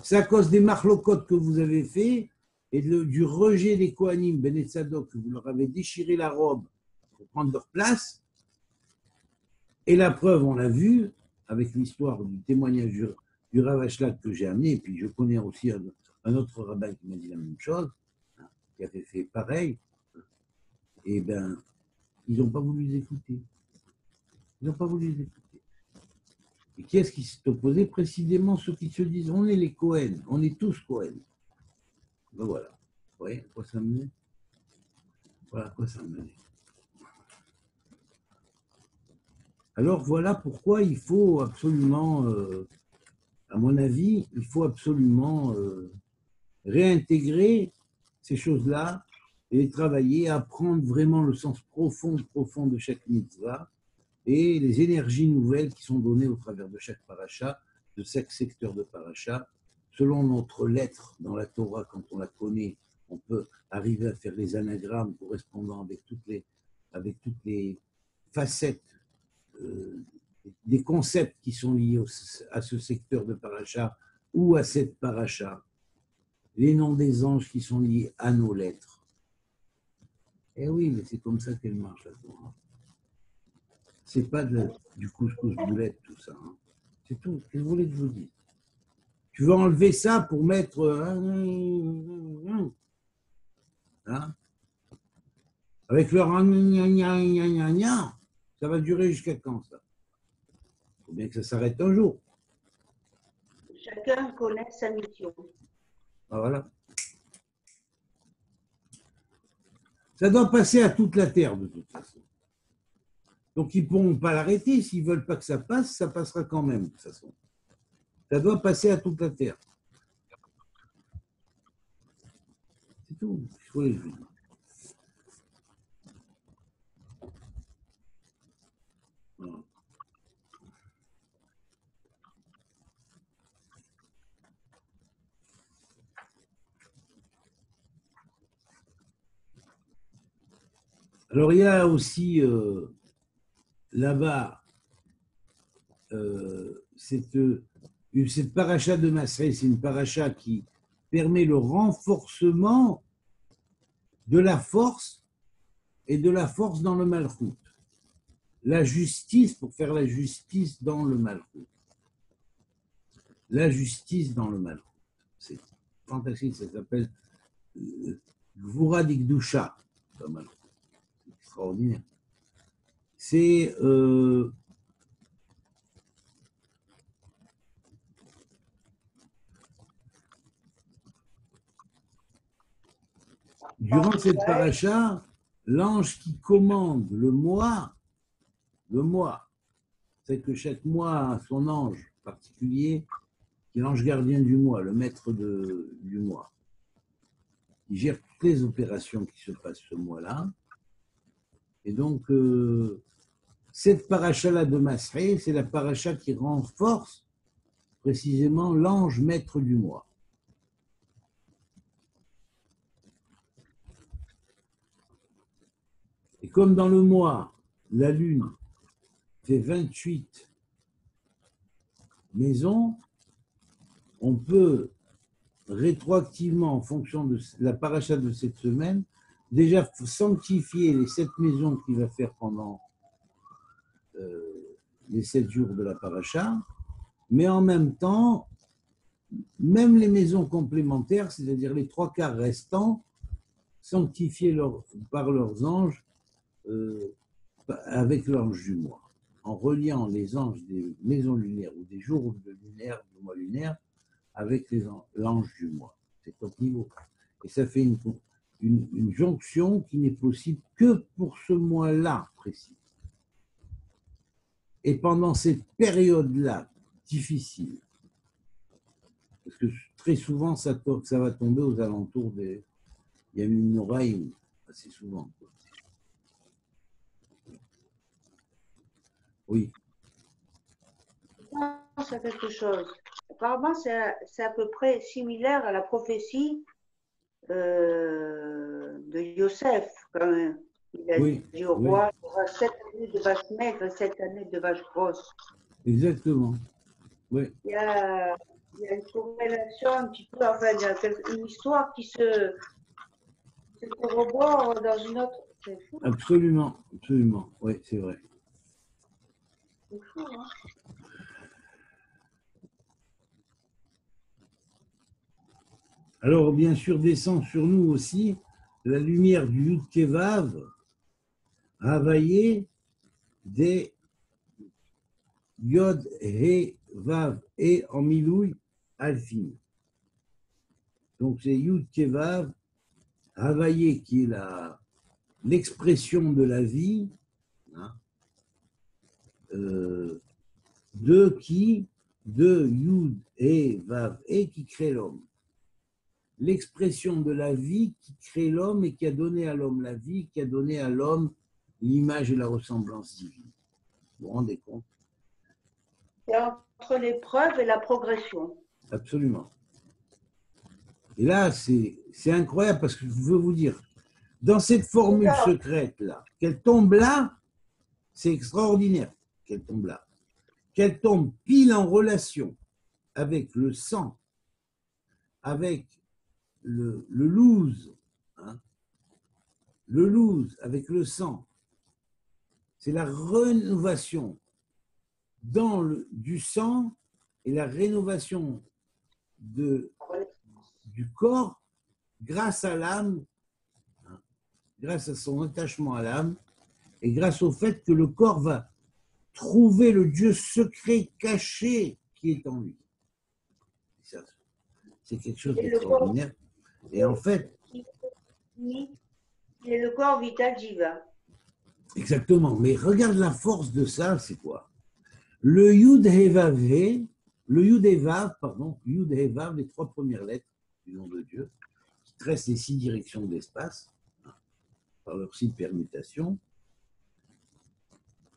C'est à cause des marlocotes que vous avez fait et du rejet des Kohanim, Ben et Tzadok, que vous leur avez déchiré la robe pour prendre leur place. Et la preuve, on l'a vu, avec l'histoire du témoignage du Rav Ashlag que j'ai amené, et puis je connais aussi un autre rabbin qui m'a dit la même chose, qui avait fait pareil. Et bien, ils n'ont pas voulu les écouter. Ils n'ont pas voulu les écouter. Et qui est-ce qui s'est opposé? Précisément ceux qui se disent on est les Cohen, on est tous Cohen. Ben voilà. Vous voyez à quoi ça menait? Voilà à quoi ça menait. Alors voilà pourquoi il faut absolument, à mon avis, il faut absolument réintégrer ces choses-là et travailler, apprendre vraiment le sens profond de chaque mitzvah et les énergies nouvelles qui sont données au travers de chaque paracha, de chaque secteur de paracha. Selon notre lettre dans la Torah, quand on la connaît, on peut arriver à faire les anagrammes correspondant avec toutes les facettes des concepts qui sont liés à ce secteur de paracha ou à cette paracha, les noms des anges qui sont liés à nos lettres. Eh oui, mais c'est comme ça qu'elle marche, la Torah. C'est pas du couscous boulette, tout ça. Hein. C'est tout. Qu'est-ce que vous voulez que je vous dise? Tu veux enlever ça pour mettre... Hein? Avec leur... Ça va durer jusqu'à quand, ça? Il faut bien que ça s'arrête un jour. Chacun connaît sa mission. Ah, voilà. Ça doit passer à toute la terre, de toute façon. Donc, ils ne pourront pas l'arrêter. S'ils ne veulent pas que ça passe, ça passera quand même, de toute façon. Ça doit passer à toute la terre. C'est tout. Il faut les juger. Voilà. Alors, il y a aussi là-bas cette paracha de Masré, c'est une paracha qui permet le renforcement de la force et de la force dans le malchout. La justice pour faire la justice dans le malchout. La justice dans le malchout. C'est fantastique, ça s'appelle Gvura d'Ikdusha. C'est extraordinaire. C'est durant cette paracha, l'ange qui commande le mois, c'est que chaque mois a son ange particulier qui est l'ange gardien du mois, le maître du mois, qui gère toutes les opérations qui se passent ce mois-là. Et donc, cette paracha-là de Masré, c'est la paracha qui renforce précisément l'ange maître du mois. Et comme dans le mois, la lune fait 28 maisons, on peut rétroactivement, en fonction de la paracha de cette semaine, déjà sanctifier les 7 maisons qu'il va faire pendant les 7 jours de la paracha, mais en même temps, même les maisons complémentaires, c'est-à-dire les 3/4 restants, sanctifiés par leurs anges avec l'ange du mois, en reliant les anges des maisons lunaires ou des jours lunaires, du mois lunaire, avec l'ange du mois. C'est au niveau. Et ça fait une jonction qui n'est possible que pour ce mois-là précis. Et pendant cette période-là difficile, parce que très souvent, ça va tomber aux alentours des... Il y a une oreille assez souvent. Oui. Je pense à quelque chose. Apparemment, c'est à peu près similaire à la prophétie de Yosef, quand même. Il a dit au roi, il y aura 7 années de vaches maigres et 7 années de vaches grosses. Exactement. Oui. Il y a une corrélation un petit peu, enfin, il y a une histoire qui se corrobore dans une autre. C'est fou. Absolument, absolument. Oui, c'est vrai. C'est fou, hein? Alors, bien sûr, descend sur nous aussi la lumière du Yud Kevav, Havaye, des Yod, He, Vav, et en Milouï, Alfin. Donc, c'est Yud Kevav, Havaye, qui est l'expression de la vie, hein, de Yud, He, Vav, et qui crée l'homme. L'expression de la vie qui crée l'homme et qui a donné à l'homme la vie, qui a donné à l'homme l'image et la ressemblance divine. Vous vous rendez compte? C'est entre l'épreuve et la progression. Absolument. Et là, c'est incroyable parce que je veux vous dire, dans cette formule secrète-là, qu'elle tombe là, c'est extraordinaire qu'elle tombe là. Qu'elle tombe pile en relation avec le sang, avec le loose, hein, le loose avec le sang, c'est la rénovation du sang et la rénovation du corps grâce à l'âme, hein, grâce à son attachement à l'âme et grâce au fait que le corps va trouver le Dieu secret caché qui est en lui. C'est quelque chose d'extraordinaire. Et en fait... C'est le corps vital divin. Exactement. Mais regarde la force de ça, c'est quoi? Le Yud Hevav, Yud Hevav, les 3 premières lettres du nom de Dieu, qui tracent les 6 directions de l'espace, hein, par leurs 6 permutations,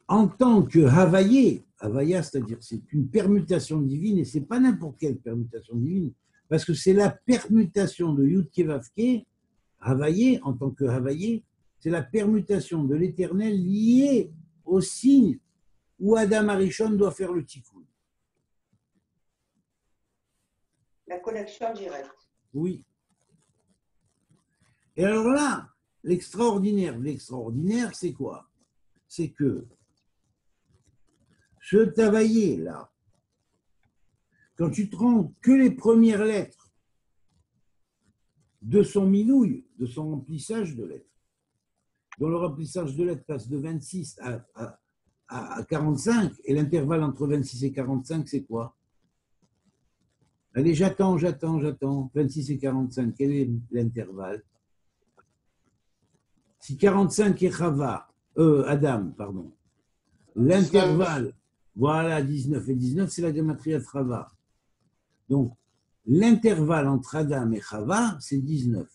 en tant que Havaya, c'est-à-dire c'est une permutation divine, et ce n'est pas n'importe quelle permutation divine, parce que c'est la permutation de Yud Kevavke, Havaye, en tant que Havaye, c'est la permutation de l'éternel liée au signe où Adam Arishon doit faire le tikkun. La connexion directe. Oui. Et alors là, l'extraordinaire, c'est quoi? C'est que ce Tavaillé, là, quand tu te rends que les premières lettres de son minouille, de son remplissage de lettres, dont le remplissage de lettres passe de 26 à 45, et l'intervalle entre 26 et 45, c'est quoi? Allez, j'attends. 26 et 45, quel est l'intervalle? Si 45 est Adam, pardon. L'intervalle, voilà, 19 et 19, c'est la gematria de Chava. Donc, l'intervalle entre Adam et Chava, c'est 19.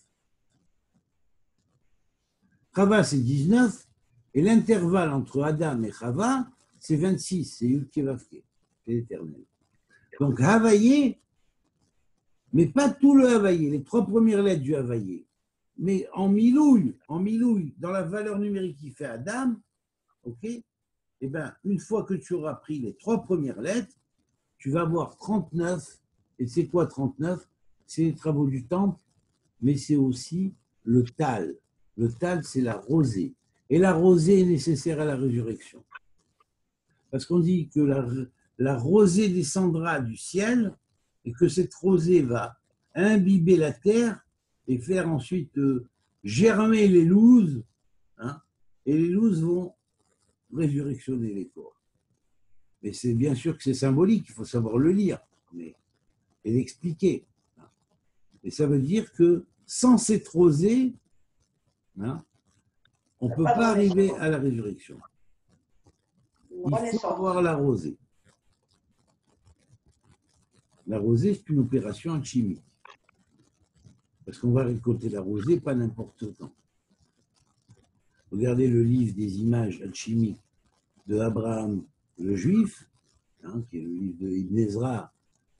Chava, c'est 19, et l'intervalle entre Adam et Chava, c'est 26, c'est Yud-Kevavke, c'est l'éternel. Donc, Havaïe, mais pas tout le Havaïe, les 3 premières lettres du Havaïe, mais en milouille, dans la valeur numérique qui fait Adam, ok, eh bien, une fois que tu auras pris les 3 premières lettres, tu vas avoir 39, et c'est quoi 39? C'est les travaux du temple, mais c'est aussi le Tal. Le Tal, c'est la rosée. Et la rosée est nécessaire à la résurrection. Parce qu'on dit que la rosée descendra du ciel et que cette rosée va imbiber la terre et faire ensuite germer les louses, hein, et les louses vont résurrectionner les corps. Mais c'est bien sûr que c'est symbolique, il faut savoir le lire et l'expliquer. Et ça veut dire que sans cette rosée, hein, on ne peut pas arriver à la résurrection. Il faut avoir la rosée. La rosée, c'est une opération alchimique. Parce qu'on va récolter la rosée pas n'importe quand. Regardez le livre des images alchimiques de Abraham le Juif, hein, qui est le livre de Ibn Ezra,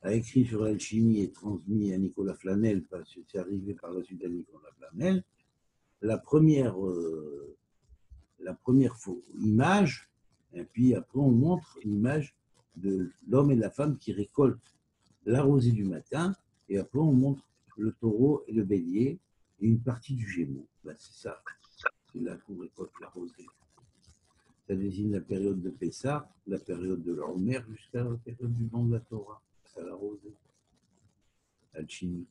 a écrit sur l'alchimie et transmis à Nicolas Flamel, parce que c'est arrivé par la suite à Nicolas Flamel. La première image, et puis après on montre l'image de l'homme et de la femme qui récoltent la rosée du matin, et après on montre le taureau et le bélier et une partie du gémeau. Ben, c'est ça, c'est là qu'on récolte la rosée. Ça désigne la période de Pessah, la période de l'Homer jusqu'à la période du vent de la Torah. C'est la rosée, alchimie.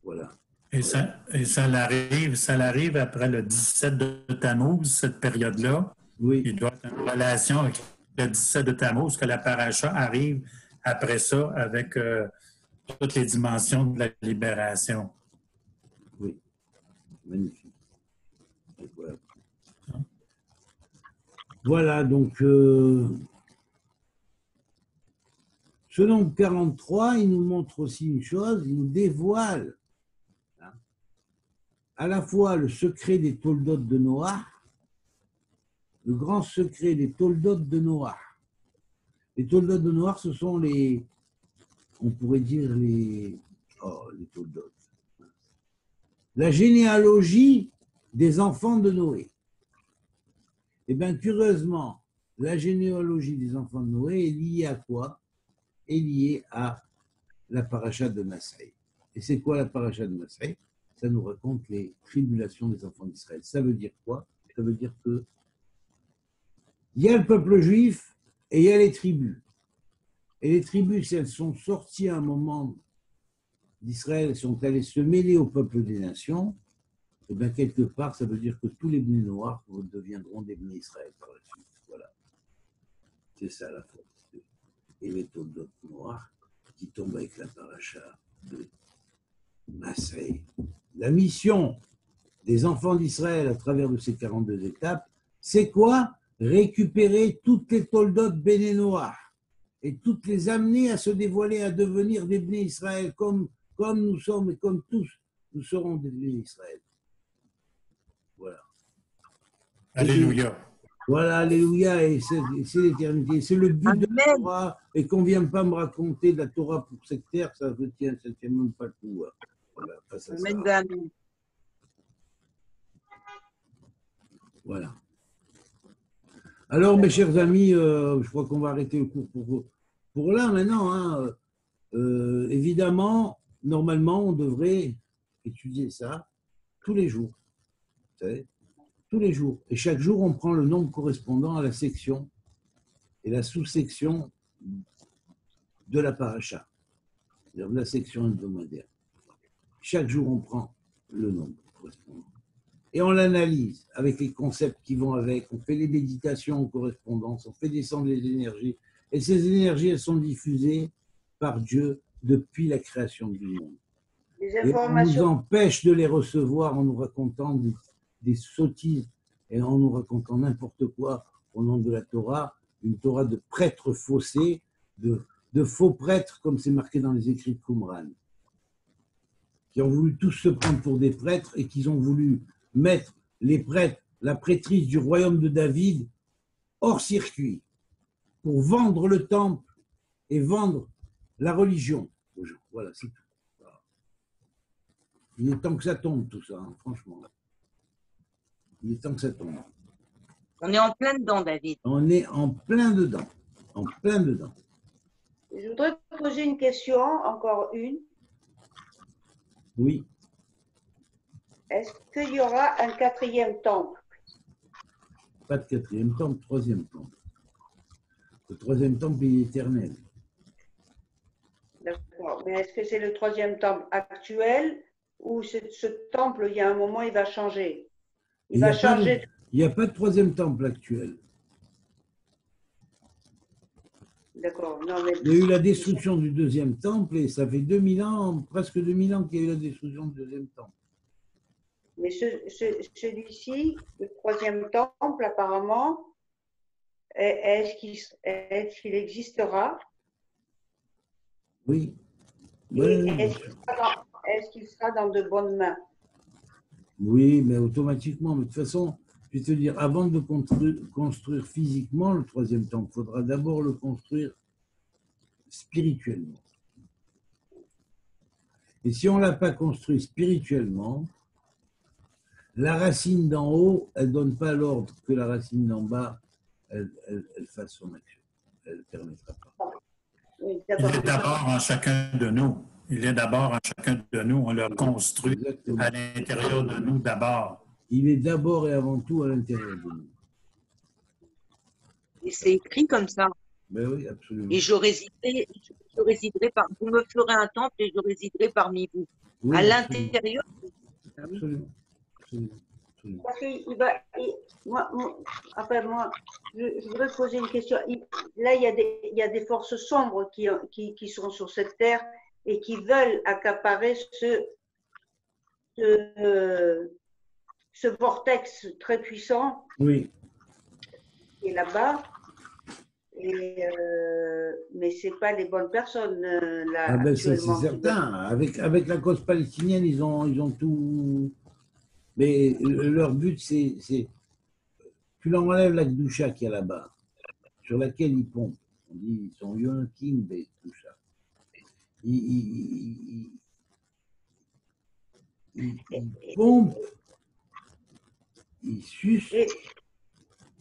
Voilà. Et ça l'arrive après le 17 de Tammuz, cette période-là. Oui. Il doit être en relation avec le 17 de Tammuz, que la paracha arrive après ça avec toutes les dimensions de la libération. Oui, magnifique. Voilà. Voilà, donc ce nombre 43, il nous montre aussi une chose, il nous dévoile à la fois le secret des Toldot de Noach, le grand secret des Toldot de Noach. Les Toldot de Noach, ce sont on pourrait dire les Toldot. La généalogie des enfants de Noé. Et bien, curieusement, la généalogie des enfants de Noé est liée à quoi? Est liée à la paracha de Massaï. Et c'est quoi la paracha de Massaï? Ça nous raconte les tribulations des enfants d'Israël. Ça veut dire quoi? Ça veut dire que il y a le peuple juif et il y a les tribus. Et les tribus, si elles sont sorties à un moment d'Israël, elles sont allées se mêler au peuple des nations, et bien quelque part, ça veut dire que tous les bnei noirs deviendront des bnei Israël par la suite. Voilà. C'est ça la force. Et les Toldot noirs qui tombent avec la paracha de Massaï. La mission des enfants d'Israël à travers de ces 42 étapes, c'est quoi? Récupérer toutes les Toldot béné noirs et toutes les amener à se dévoiler, à devenir des bnei Israël, comme nous sommes et comme tous, nous serons des bnei Israël. Voilà. Alléluia. Voilà, alléluia, et c'est l'éternité. C'est le but de la Torah, et qu'on ne vienne pas me raconter de la Torah pour cette terre, ça ne tient même pas le coup. Voilà, voilà. Alors, mes chers amis, je crois qu'on va arrêter le cours pour là maintenant. Hein. Évidemment, normalement, on devrait étudier ça tous les jours. Vous savez, tous les jours. Et chaque jour, on prend le nombre correspondant à la section et la sous-section de la paracha, c'est-à-dire de la section hebdomadaire. Chaque jour, on prend le nombre correspondant. Et on l'analyse avec les concepts qui vont avec. On fait les méditations en correspondance, on fait descendre les énergies. Et ces énergies, elles sont diffusées par Dieu depuis la création du monde. Et on nous empêche de les recevoir en nous racontant des sottises et en nous racontant n'importe quoi au nom de la Torah. une Torah de prêtres faussés, de faux prêtres, comme c'est marqué dans les écrits de Qumran, qui ont voulu tous se prendre pour des prêtres et qui ont voulu mettre les prêtres, la prêtrise du royaume de David, hors circuit, pour vendre le temple et vendre la religion aux gens. Voilà, c'est tout. Il est temps que ça tombe, tout ça, hein, franchement. Il est temps que ça tombe. On est en plein dedans, David. On est en plein dedans. En plein dedans. Je voudrais te poser une question, encore une. Oui. Est-ce qu'il y aura un quatrième temple? Pas de quatrième temple, troisième temple. Le troisième temple est éternel. D'accord. Mais est-ce que c'est le troisième temple actuel ou ce temple, il y a un moment, il va changer? Il va changer. Il n'y a pas de troisième temple actuel. D'accord. Non, mais... Il y a eu la destruction du deuxième temple et ça fait 2000 ans, presque 2000 ans qu'il y a eu la destruction du deuxième temple. Mais celui-ci, le troisième temple, apparemment, est-ce qu'il existera? Oui. Est-ce qu'il sera dans de bonnes mains? Oui, mais automatiquement. Mais de toute façon, je vais te dire, avant de construire physiquement le troisième temple, il faudra d'abord le construire spirituellement. Et si on ne l'a pas construit spirituellement, la racine d'en haut, elle ne donne pas l'ordre que la racine d'en bas, elle fasse son action. Elle ne permettra pas. Oui, il est d'abord en chacun de nous. Il est d'abord en chacun de nous. On le construit Exactement. à l'intérieur de nous d'abord. Il est d'abord et avant tout à l'intérieur de nous. Et c'est écrit comme ça. Ben oui, absolument. Et je résiderai vous me ferez un temple et je résiderai parmi vous. Oui, à absolument. l'intérieur. Absolument. Absolument. Absolument. Parce moi, je voudrais te poser une question. Là, il y a des forces sombres qui sont sur cette terre et qui veulent accaparer ce vortex très puissant Oui. qui est là-bas. Mais ce n'est pas les bonnes personnes là, Ah ben ça, c'est actuellement. certain. Avec la cause palestinienne, ils ont tout. Mais leur but, c'est tu leur enlèves la Gdoucha qu'il y a là-bas, sur laquelle ils pompent. On dit ils sont Yonkim des Gdoucha. Ils pompent, ils sucent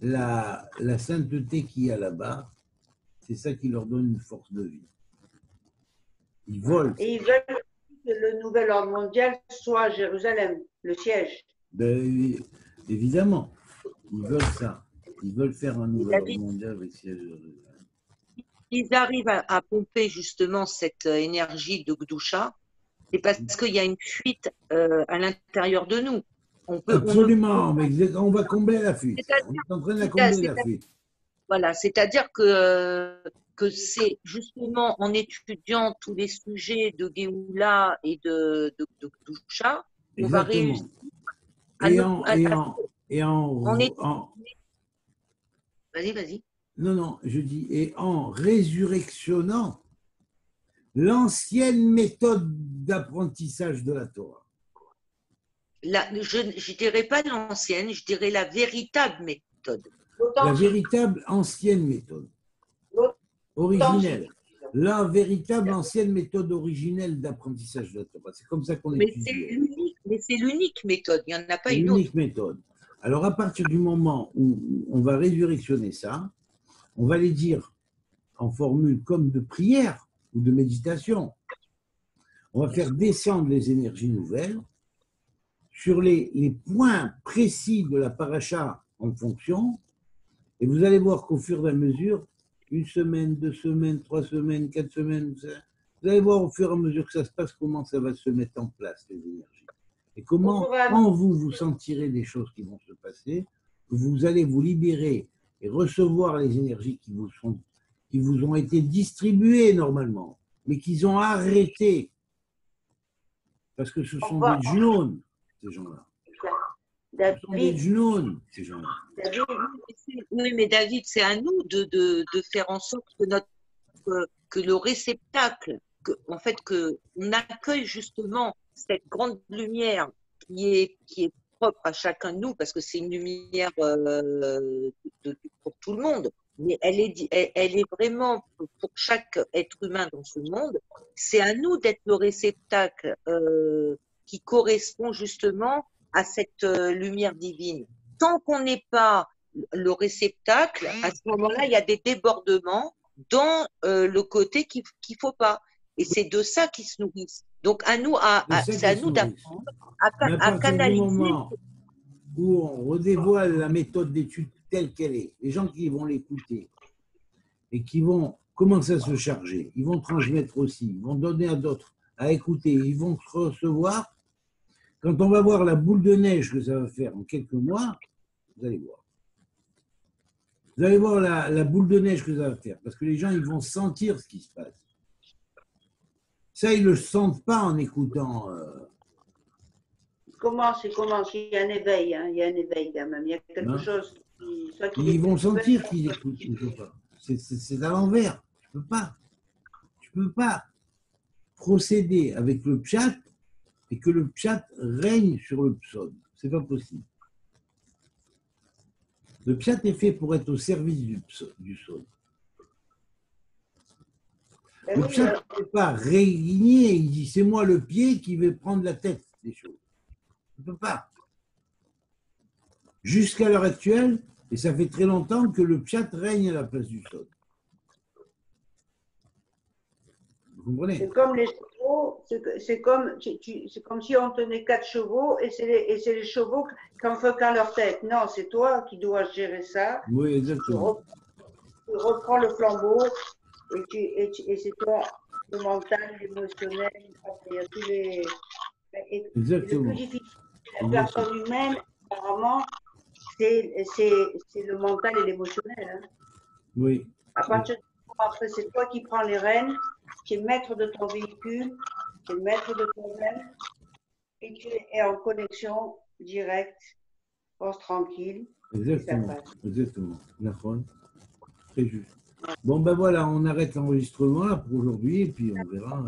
la sainteté qu'il y a là-bas. C'est ça qui leur donne une force de vie. Ils volent. Et ils veulent que le nouvel ordre mondial soit à Jérusalem, le siège. Ben, évidemment, ils veulent ça. Ils veulent faire un nouvel ordre mondial avec siège. Ils arrivent à pomper justement cette énergie de Gdoucha, c'est parce qu'il y a une fuite à l'intérieur de nous. Absolument, mais on va combler la fuite. On est en train de la combler, la fuite. Voilà, c'est-à-dire que c'est justement en étudiant tous les sujets de Géoula et de Gdoucha, on va réussir. Vas-y. Non, je dis, et en résurrectionnant l'ancienne méthode d'apprentissage de la Torah. Je ne dirais pas l'ancienne, je dirais la véritable méthode. La véritable ancienne méthode. Originelle. La véritable ancienne méthode originelle d'apprentissage de la Torah. C'est comme ça qu'on étudie. Mais c'est l'unique méthode, il n'y en a pas une autre. L'unique méthode. Alors, à partir du moment où on va résurrectionner ça, on va les dire en formule comme de prière ou de méditation. On va faire descendre les énergies nouvelles sur les points précis de la paracha en fonction, et vous allez voir qu'au fur et à mesure, 1 semaine, 2 semaines, 3 semaines, 4 semaines, vous allez voir au fur et à mesure que ça se passe, comment ça va se mettre en place, les énergies. Et comment, quand vous sentirez des choses qui vont se passer, vous allez vous libérer et recevoir les énergies qui vous ont été distribuées normalement, mais qu'ils ont arrêté. Parce que ce sont des jaunes, ces gens-là. Ce sont des David, genoux, ces gens-là. David, Oui, mais David, c'est à nous de faire en sorte que que le réceptacle, en fait, que on accueille justement cette grande lumière qui est propre à chacun de nous, parce que c'est une lumière pour tout le monde, mais elle est vraiment pour chaque être humain dans ce monde. C'est à nous d'être le réceptacle qui correspond justement à cette lumière divine. Tant qu'on n'est pas le réceptacle, à ce moment-là, il y a des débordements dans le côté qu'il ne faut pas. Et c'est de ça qu'ils se nourrissent. Donc, c'est à nous d'apprendre Mais à à partir du canaliser. moment où on redévoile la méthode d'étude telle qu'elle est, les gens qui vont l'écouter et qui vont commencer à se charger, ils vont transmettre aussi, ils vont donner à d'autres à écouter, ils vont recevoir. Quand on va voir la boule de neige que ça va faire en quelques mois, vous allez voir. Vous allez voir la boule de neige que ça va faire, parce que les gens, ils vont sentir ce qui se passe. Ça, ils ne le sentent pas en écoutant. c'est comment, il y a un éveil, hein, il y a un éveil quand même, il y a quelque chose qui, soit qu'il Ils est vont spirituel, sentir qu'ils écoutent. Ils ne peuvent pas. C'est à l'envers. Tu ne peux pas. Tu ne peux pas procéder avec le pshat et que le pshat règne sur le psaume. Ce n'est pas possible. Le pshat est fait pour être au service du psaume. Ben Le oui, pshat ne peut pas régner. Il dit c'est moi le pied qui vais prendre la tête des choses. Il ne peut pas. Jusqu'à l'heure actuelle, et ça fait très longtemps que le pshat règne à la place du psaume. Vous comprenez? c'est comme les chevaux, c'est comme si on tenait 4 chevaux et c'est les chevaux qui en font qu'à leur tête. Non, c'est toi qui dois gérer ça. Oui, Tu exactement. reprends le flambeau et c'est toi, le mental, l'émotionnel, il y a tous les. Et le Exactement. plus difficile de la personne humaine, apparemment, c'est le mental et l'émotionnel. Hein. Oui. À partir de après, c'est toi qui prends les rênes, tu es maître de ton véhicule, tu es maître de toi-même, et tu es en connexion directe, pense tranquille, et ça Exactement. passe. Exactement. D'accord. Très juste. Bon, ben voilà, on arrête l'enregistrement là pour aujourd'hui et puis on verra.